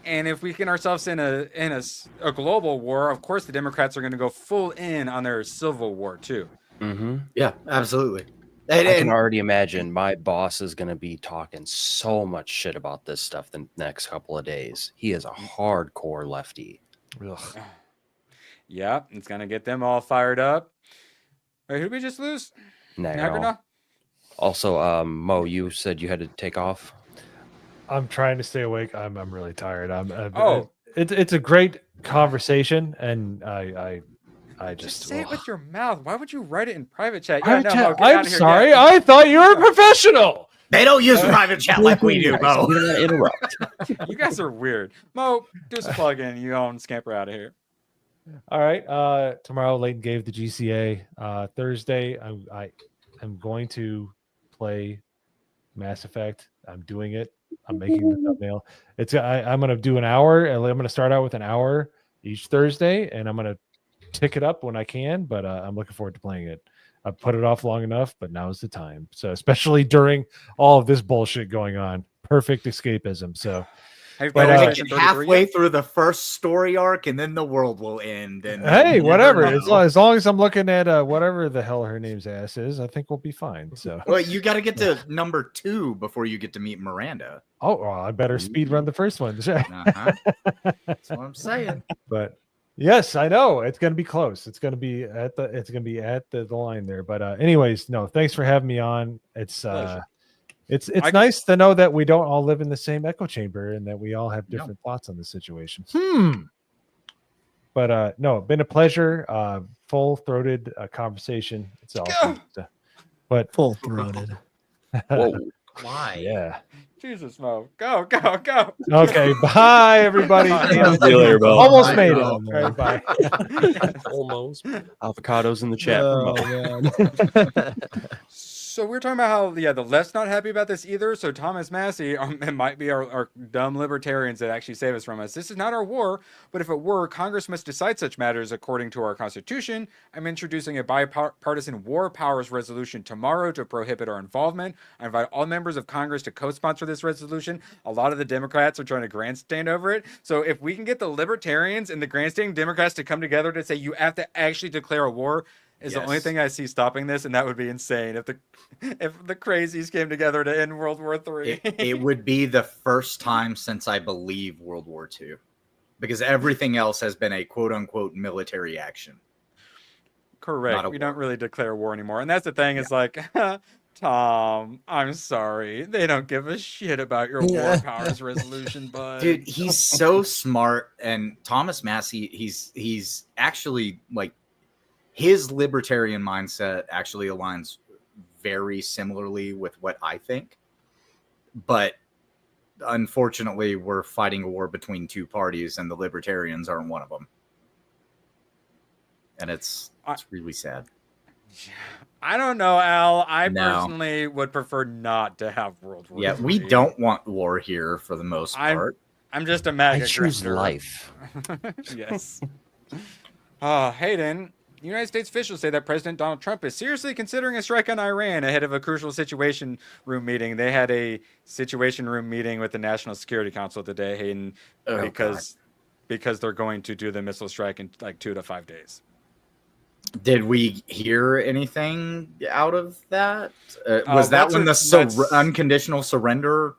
And if we get ourselves in a global war, of course the Democrats are going to go full in on their civil war too. Mm-hmm. Yeah, absolutely. I can already imagine my boss is going to be talking so much shit about this stuff the next couple of days. He is a hardcore lefty. Ugh. Yeah, it's going to get them all fired up. Wait, who did we just lose? No. Also, Mo, you said you had to take off. I'm trying to stay awake. I'm really tired. It's a great conversation, and I just say it with your mouth. Why would you write it in private chat? Private chat. Mo, I'm sorry. I thought you were a professional. They don't use private chat like we do, Mo. Interrupt. You guys are weird. Mo, do some plug in. You own scamper out of here. All right. Tomorrow, Leighton gave the GCA. Thursday, I'm going to play Mass Effect. I'm doing it. I'm making the thumbnail. I'm going to do an hour. I'm going to start out with an hour each Thursday, and I'm going to tick it up when I can. But I'm looking forward to playing it. I've put it off long enough, but now is the time. So especially during all of this bullshit going on, perfect escapism. So. But halfway through the first story arc, and then the world will end. And hey, whatever. As long as I'm looking at whatever the hell her name's ass is, I think we'll be fine. So, well, you got to get to number 2 before you get to meet Miranda. Oh, well, I better speed run the first one. That's what I'm saying. But yes, I know it's going to be close. It's going to be at the line there. But anyways, no, thanks for having me on. It's nice to know that we don't all live in the same echo chamber and that we all have different thoughts on the situation. But no, been a pleasure. Full-throated conversation. It's awesome. But full-throated. Why? Yeah. Jesus, Mo. Go. Okay, bye, everybody. See you later, Bo. Almost made it. All right, bye. Almost. Avocados in the chat. So we're talking about how, the left's not happy about this either. So Thomas Massey, it might be our dumb libertarians that actually save us from us. This is not our war, but if it were, Congress must decide such matters according to our Constitution. I'm introducing a bipartisan war powers resolution tomorrow to prohibit our involvement. I invite all members of Congress to co-sponsor this resolution. A lot of the Democrats are trying to grandstand over it. So if we can get the libertarians and the grandstanding Democrats to come together to say you have to actually declare a war, is the only thing I see stopping this, and that would be insane if the crazies came together to end World War III. It would be the first time since, I believe, World War II, because everything else has been a quote-unquote military action. Correct. We don't really declare war anymore. And that's the thing, is like, Tom, I'm sorry. They don't give a shit about your war powers resolution, bud. Dude, he's so smart. And Thomas Massey, he's actually like, his libertarian mindset actually aligns very similarly with what I think. But unfortunately, we're fighting a war between two parties, and the libertarians aren't one of them. And it's really sad. I don't know, Al. I personally would prefer not to have World War III. Yeah, we don't want war here for the most part. I'm just a MAGA I choose grifter. life. Yes. Hayden, United States officials say that President Donald Trump is seriously considering a strike on Iran ahead of a crucial Situation Room meeting. They had a Situation Room meeting with the National Security Council today, Hayden, because they're going to do the missile strike in like 2 to 5 days. Did we hear anything out of that? Was that when the unconditional surrender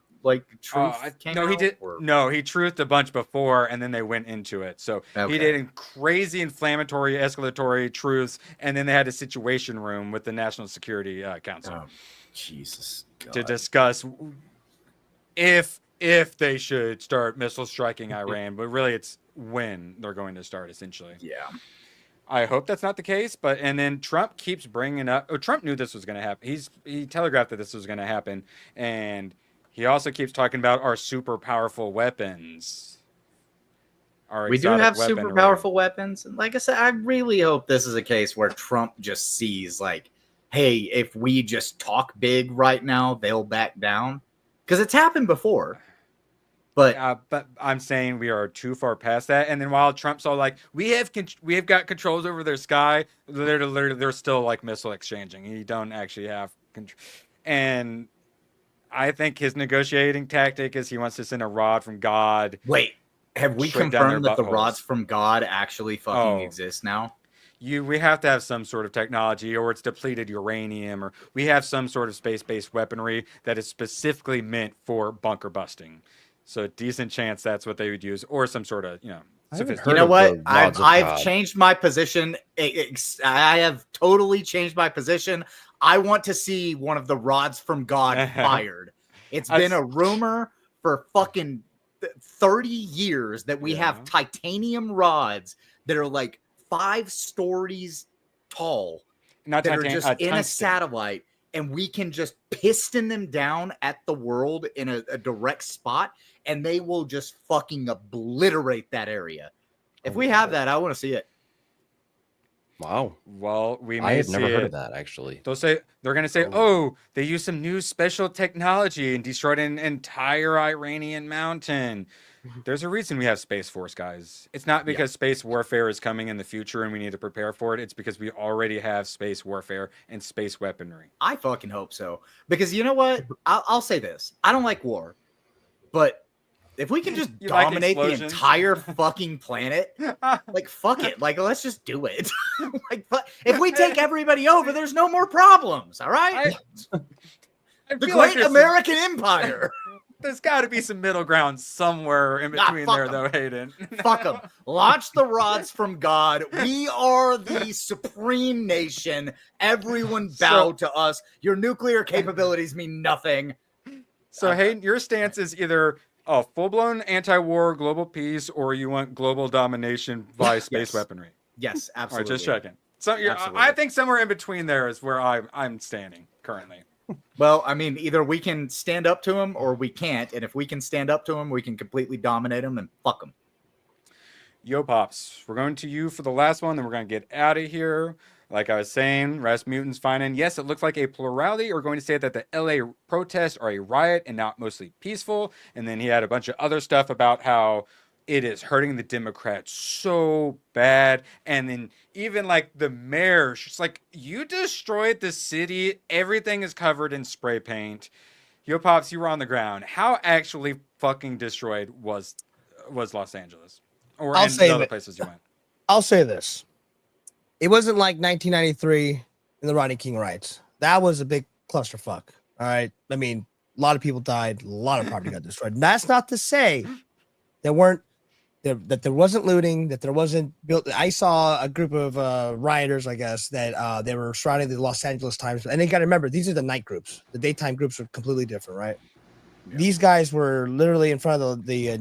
truth came out? He did. No, he truthed a bunch before, and then they went into it. So he did crazy inflammatory, escalatory truths, and then they had a Situation Room with the National Security Council. Oh, Jesus God. To discuss if they should start missile striking Iran, but really it's when they're going to start, essentially. Yeah. I hope that's not the case, and then Trump keeps bringing up. Oh, Trump knew this was going to happen. He telegraphed that this was going to happen, and he also keeps talking about our super powerful weapons. We do have super powerful weapons, and like I said, I really hope this is a case where Trump just sees hey, if we just talk big right now, they'll back down, because it's happened before. But I'm saying we are too far past that. And then while Trump's all like, we have got controls over their sky, literally they're still missile exchanging. You don't actually have control. And I think his negotiating tactic is he wants to send a rod from God. Wait, have we confirmed that the rods from God actually fucking exist now? We have to have some sort of technology, or it's depleted uranium, or we have some sort of space-based weaponry that is specifically meant for bunker busting. So a decent chance that's what they would use, or some sort of, You know what? I've changed my position. I have totally changed my position. I want to see one of the rods from God fired. It's been a rumor for fucking 30 years that we have titanium rods that are 5 stories tall, that are just in a satellite, and we can just piston them down at the world in a direct spot, and they will just fucking obliterate that area. If we have that, I want to see it. Wow. Well, I had never heard of that, actually. They're going to say, they used some new special technology and destroyed an entire Iranian mountain. There's a reason we have Space Force, guys. It's not because space warfare is coming in the future and we need to prepare for it. It's because we already have space warfare and space weaponry. I fucking hope so. Because you know what? I'll say this. I don't like war. But if we can just dominate the entire fucking planet, fuck it. Let's just do it. If we take everybody over, there's no more problems. All right? The great American empire. There's got to be some middle ground somewhere in between there, though, Hayden. Fuck them. Launch the rods from God. We are the supreme nation. Everyone bow to us. Your nuclear capabilities mean nothing. So, Hayden, your stance is either full-blown anti-war, global peace, or you want global domination by space weaponry. Yes, absolutely. All right, just checking. So, I think somewhere in between there is where I'm standing currently. Well, I mean, either we can stand up to him or we can't. And if we can stand up to him, we can completely dominate him and fuck him. Yo, Pops, we're going to you for the last one, then we're going to get out of here. Like I was saying, Rasmutin's finding, yes, it looks like a plurality are going to say that the LA protests are a riot and not mostly peaceful. And then he had a bunch of other stuff about how it is hurting the Democrats so bad. And then even the mayor, she's like, you destroyed the city. Everything is covered in spray paint. Yo, Pops, you were on the ground. How actually fucking destroyed was Los Angeles? Or the other places you went? I'll say this. It wasn't like 1993 in the Rodney King riots. That was a big clusterfuck. All right. I mean, a lot of people died. A lot of property got destroyed. And that's not to say there that there wasn't looting, that there wasn't built. I saw a group of rioters, I guess, that they were surrounding the Los Angeles Times. And you got to remember, these are the night groups. The daytime groups are completely different, right? Yeah. These guys were literally in front of the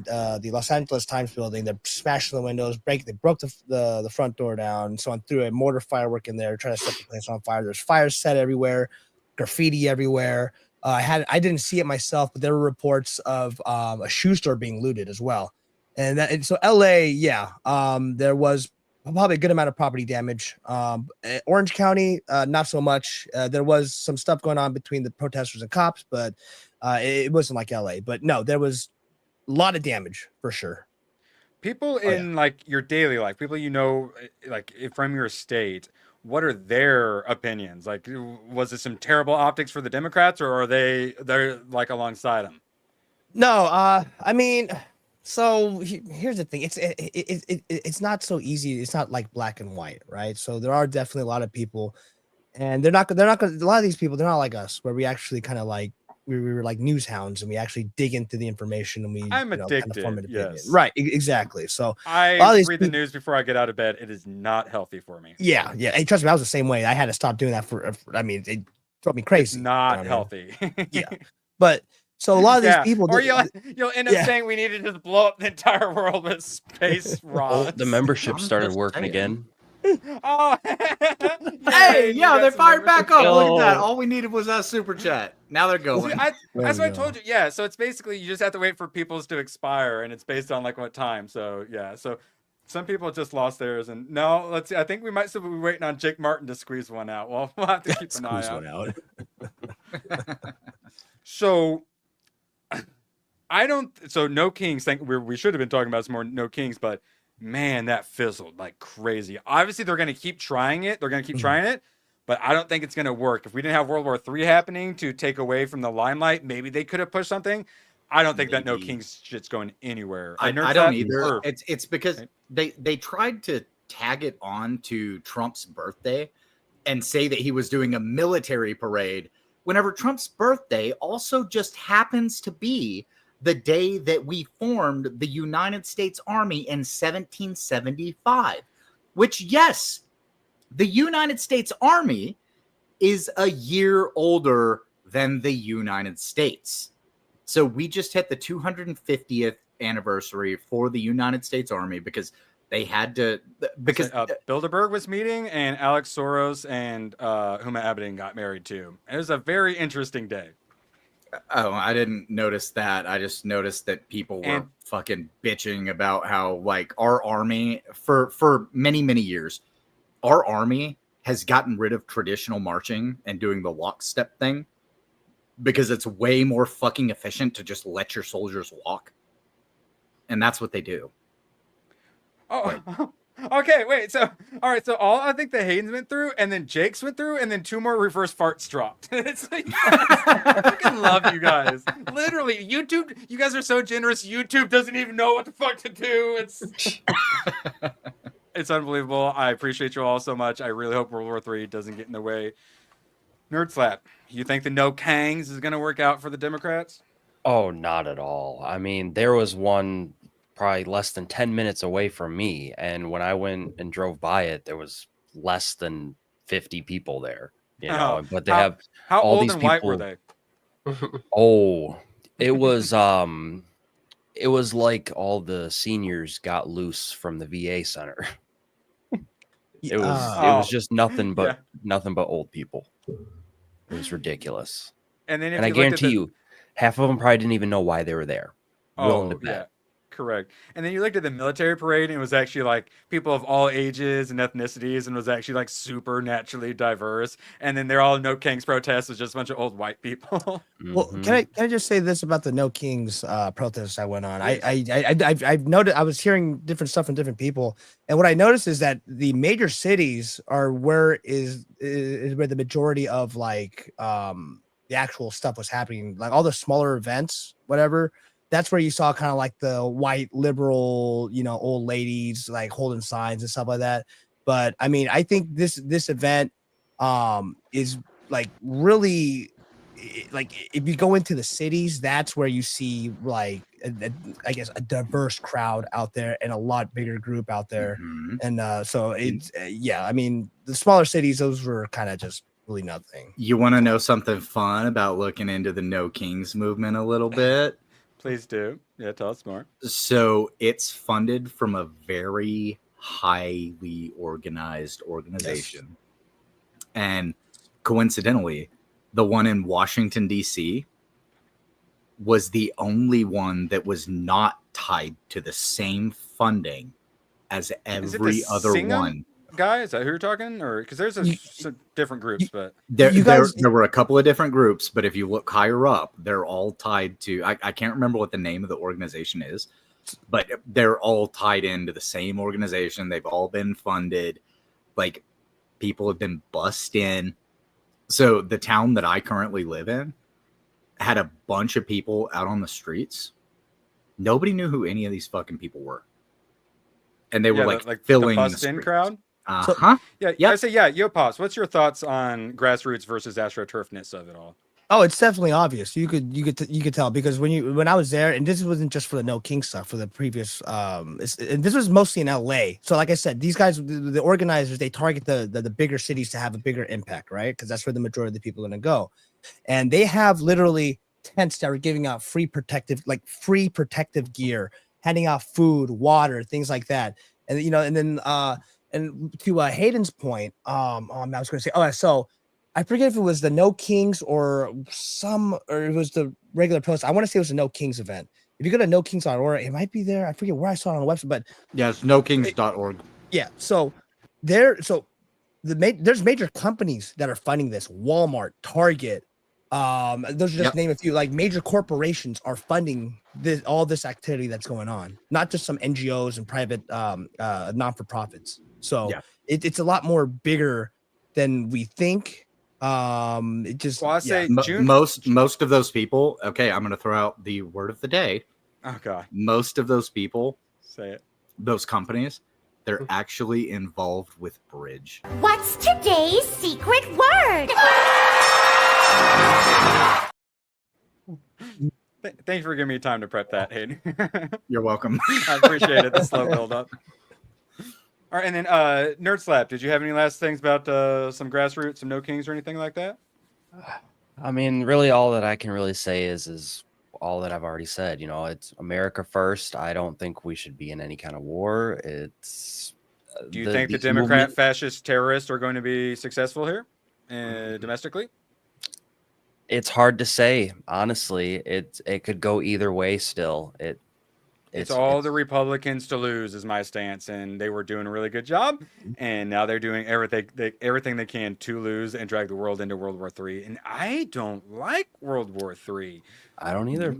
Los Angeles Times building. They're smashing the windows, they broke the front door down. So I threw a mortar firework in there, trying to set the place on fire. There's fires set everywhere, graffiti everywhere. I didn't see it myself, but there were reports of a shoe store being looted as well. And so LA, there was probably a good amount of property damage. Orange County, not so much. There was some stuff going on between the protesters and cops, but it wasn't like LA. But no, there was a lot of damage for sure. People in like your daily life, people like from your state, what are their opinions? Like, was it some terrible optics for the Democrats, or are they're like alongside them? No, I mean, so here's the thing. It's not so easy. It's not like black and white, right? So there are definitely a lot of people, and they're not gonna, a lot of these people, they're not like us, where we actually kind of like, we were like news hounds, and we actually dig into the information, and I'm addicted. Kind of form an opinion. Yes. Right, exactly. So I read the news before I get out of bed. It is not healthy for me. Yeah. And trust me, I was the same way. I had to stop doing that I mean, it drove me crazy. It's not healthy. Yeah. But so a lot of these people, or you'll end up saying we need to just blow up the entire world with space rods. The membership started working again. Oh, hey, they fired back up. Look at that. All we needed was that super chat. Now they're going. See, that's what I told you. Yeah, so it's basically you just have to wait for people's to expire, and it's based on like what time. So so some people just lost theirs, and no, let's see. I think we might still be waiting on Jake Martin to squeeze one out. Well, we'll have to keep an eye out. So No Kings. We should have been talking about some more No Kings, but. Man, that fizzled like crazy. Obviously, they're going to keep trying it. But I don't think it's going to work. If we didn't have World War III happening to take away from the limelight, maybe they could have pushed something. I don't think that No Kings shit's going anywhere. I don't either. It's because they tried to tag it on to Trump's birthday and say that he was doing a military parade whenever Trump's birthday also just happens to be the day that we formed the United States Army in 1775, which, yes, the United States Army is a year older than the United States. So we just hit the 250th anniversary for the United States Army because they had to, because Bilderberg was meeting and Alex Soros and Huma Abedin got married too. It was a very interesting day. Oh, I didn't notice that. I just noticed that people were fucking bitching about how like our army for many, many years, our army has gotten rid of traditional marching and doing the lockstep thing because it's way more fucking efficient to just let your soldiers walk. And that's what they do. Oh, okay, wait. So, all right. So, I think the Haydens went through, and then Jake's went through, and then 2 more reverse farts dropped. It's like, I fucking love you guys. Literally, YouTube. You guys are so generous. YouTube doesn't even know what the fuck to do. It's unbelievable. I appreciate you all so much. I really hope World War III doesn't get in the way. Nerd Slap. You think the No Kangs is going to work out for the Democrats? Oh, not at all. I mean, there was one probably less than 10 minutes away from me, and when I went and drove by it, there was less than 50 people there. But they have how all old these and people. white were they? It was like all the seniors got loose from the VA center. It was just nothing but old people. It was ridiculous. And then I guarantee you, half of them probably didn't even know why they were there. Willing to bet. Yeah. Correct. And then you looked at the military parade, and it was actually like people of all ages and ethnicities, and was actually like super naturally diverse. And then they're all No Kings protests was just a bunch of old white people. Well, can I just say this about the No Kings protests I went on? I've noticed, I was hearing different stuff from different people, and what I noticed is that the major cities are where is where the majority of like the actual stuff was happening. Like all the smaller events, whatever. That's where you saw kind of like the white liberal, old ladies like holding signs and stuff like that. But I mean, I think this event is like really like if you go into the cities, that's where you see like I guess a diverse crowd out there and a lot bigger group out there. And so it's I mean, the smaller cities, those were kind of just really nothing. You want to know something fun about looking into the No Kings movement a little bit? Please do. Yeah, tell us more. So it's funded from a very highly organized organization. And coincidentally, the one in Washington, D.C. was the only one that was not tied to the same funding as every other one. Guy, is that who you're talking? Or because there's some different groups, but there were a couple of different groups, but if you look higher up, they're all tied to I can't remember what the name of the organization is, but they're all tied into the same organization. They've all been funded. Like, people have been bussed in. So the town that I currently live in had a bunch of people out on the streets. Nobody knew who any of these fucking people were. And they were like filling the bust-in crowd. Yeah. I say, Yo Pops, what's your thoughts on grassroots versus astroturfness of it all? Oh, it's definitely obvious. You could tell, because when I was there, and this wasn't just for the No King stuff, for the previous and this was mostly in LA. So like I said, these guys, the organizers, they target the bigger cities to have a bigger impact, right? Because that's where the majority of the people are going to go. And they have literally tents that are giving out free protective gear, handing out food, water, things like that. And and then and to Hayden's point, I was going to say, so I forget if it was the No Kings or it was the regular post. I want to say it was a No Kings event. If you go to nokings.org, it might be there. I forget where I saw it on the website, but yeah, it's nokings.org. Yeah, so there's major companies that are funding this. Walmart, Target, those are just name a few. Like, major corporations are funding all this activity that's going on, not just some NGOs and private non-for-profits. So it's a lot more bigger than we think. It just say most of those people. Okay, I'm going to throw out the word of the day. Oh God! Most of those people, say it. Those companies, they're actually involved with Bridge. What's today's secret word? Thank you for giving me time to prep that, Hayden. You're welcome. I appreciate it. The slow build up. All right, and then Nerd Slap, did you have any last things about some grassroots, some No Kings, or anything like that? I mean, really, all that I can really say is all that I've already said. It's America first. I don't think we should be in any kind of war. It's. Do you think the Democrat fascist terrorists are going to be successful here, domestically? It's hard to say, honestly. It could go either way. Still, it's all the Republicans to lose is my stance, and they were doing a really good job, and now they're doing everything they can to lose and drag the world into World War III. And I don't like World War III. I don't either.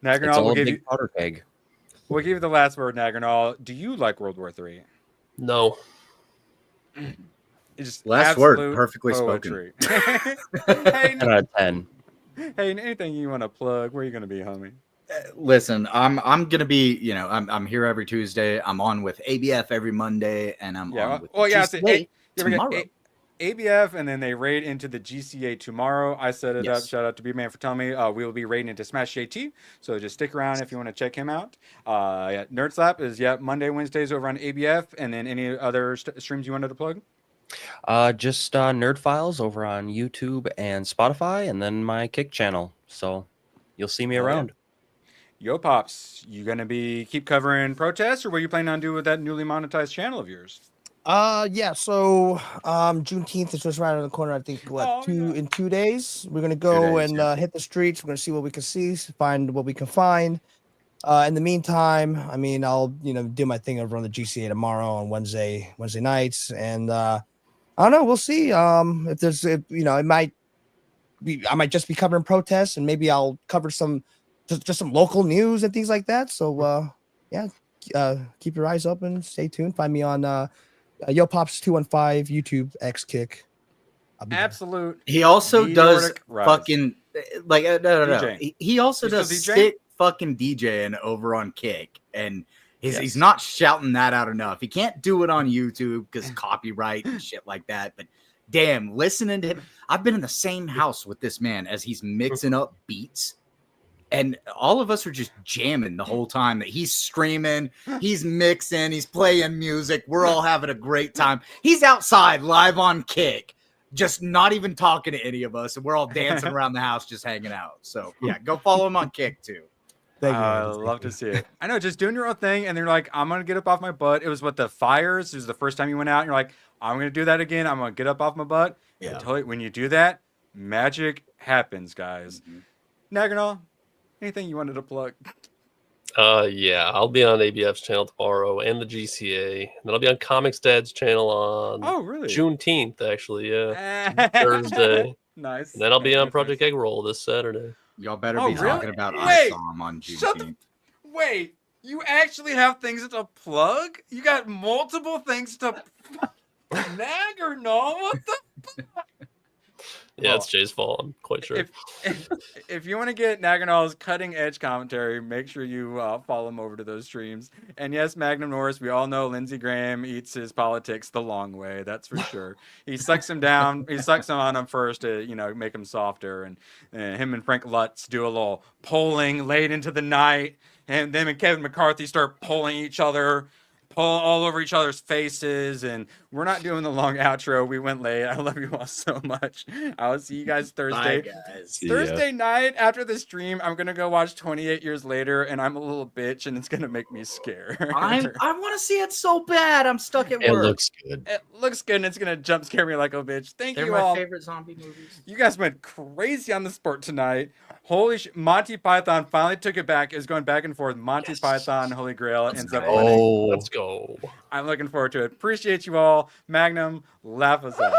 Nagernal, we'll give you the last word, Nagernal. Do you like World War III? No. It's just last word, perfectly poetry. spoken. Hey, 10 out of 10. Hey, anything you want to plug? Where are you going to be, homie? Listen, I'm gonna be, I'm here every Tuesday. I'm on with ABF every Monday, and I'm on with GCA tomorrow. ABF, and then they raid into the GCA tomorrow. I set it up. Shout out to B-Man for telling me. We will be raiding into Smash JT, so just stick around if you want to check him out. Nerd Slap is Monday, Wednesdays over on ABF, and then any other streams you wanted to plug? Just Nerd Files over on YouTube and Spotify, and then my Kick channel. So you'll see me around. Yo Pops, you gonna keep covering protests, or what are you planning on doing with that newly monetized channel of yours? So Juneteenth is just right around the corner. I think in 2 days we're gonna go hit the streets. We're gonna see what we can see, find what we can find. In the meantime, I mean, I'll do my thing over on the GCA tomorrow on Wednesday nights, and I don't know. We'll see. If there's it might be, I might just be covering protests, and maybe I'll cover some some local news and things like that. So keep your eyes open, stay tuned. Find me on Yo Pops 215 YouTube X Kick. Absolute. He also does fucking no. He also does sick fucking DJing over on Kick, and he's not shouting that out enough. He can't do it on YouTube because copyright and shit like that. But damn, listening to him. I've been in the same house with this man as he's mixing up beats. And all of us are just jamming the whole time that he's streaming, he's mixing, he's playing music. We're all having a great time. He's outside live on Kick, just not even talking to any of us. And we're all dancing around the house, just hanging out. So yeah, go follow him on Kick too. I love to see it. I know, just doing your own thing. And they're like, I'm going to get up off my butt. It was what the fires. It was the first time you went out. And you're like, I'm going to do that again. I'm going to get up off my butt. Yeah. When you do that, magic happens, guys. Naganal, anything you wanted to plug? Yeah, I'll be on ABF's channel tomorrow and the GCA. And then I'll be on Comics Dad's channel on Juneteenth, actually. Yeah. Thursday. Nice. And then I'll be on Project Egg Roll this Saturday. Y'all better be talking about I saw him on Juneteenth. Wait, you actually have things to plug? You got multiple things to Naganal? What the fuck? Yeah, it's Jay's fault. I'm quite sure. If you want to get Naganal's cutting edge commentary, make sure you follow him over to those streams. And yes, Magnum Norris, we all know Lindsey Graham eats his politics the long way. That's for sure. He sucks him down. He sucks him on him first to, make him softer. And him and Frank Lutz do a little polling late into the night. And them and Kevin McCarthy start polling each other. All over each other's faces, and we're not doing the long outro. We went late. I love you all so much. I'll see you guys Thursday. Bye, guys. Thursday night after the stream, I'm gonna go watch 28 Years Later, and I'm a little bitch, and it's gonna make me scared. I want to see it so bad. I'm stuck at work. It looks good. It looks good, and it's gonna jump scare me like a bitch. Thank They're you my all. favorite zombie movies. You guys went crazy on the sport tonight. Holy shit. Monty Python finally took it back. Is going back and forth. Monty Python, Holy Grail ends up winning. Let's go. I'm looking forward to it. Appreciate you all. Magnum, laugh us out.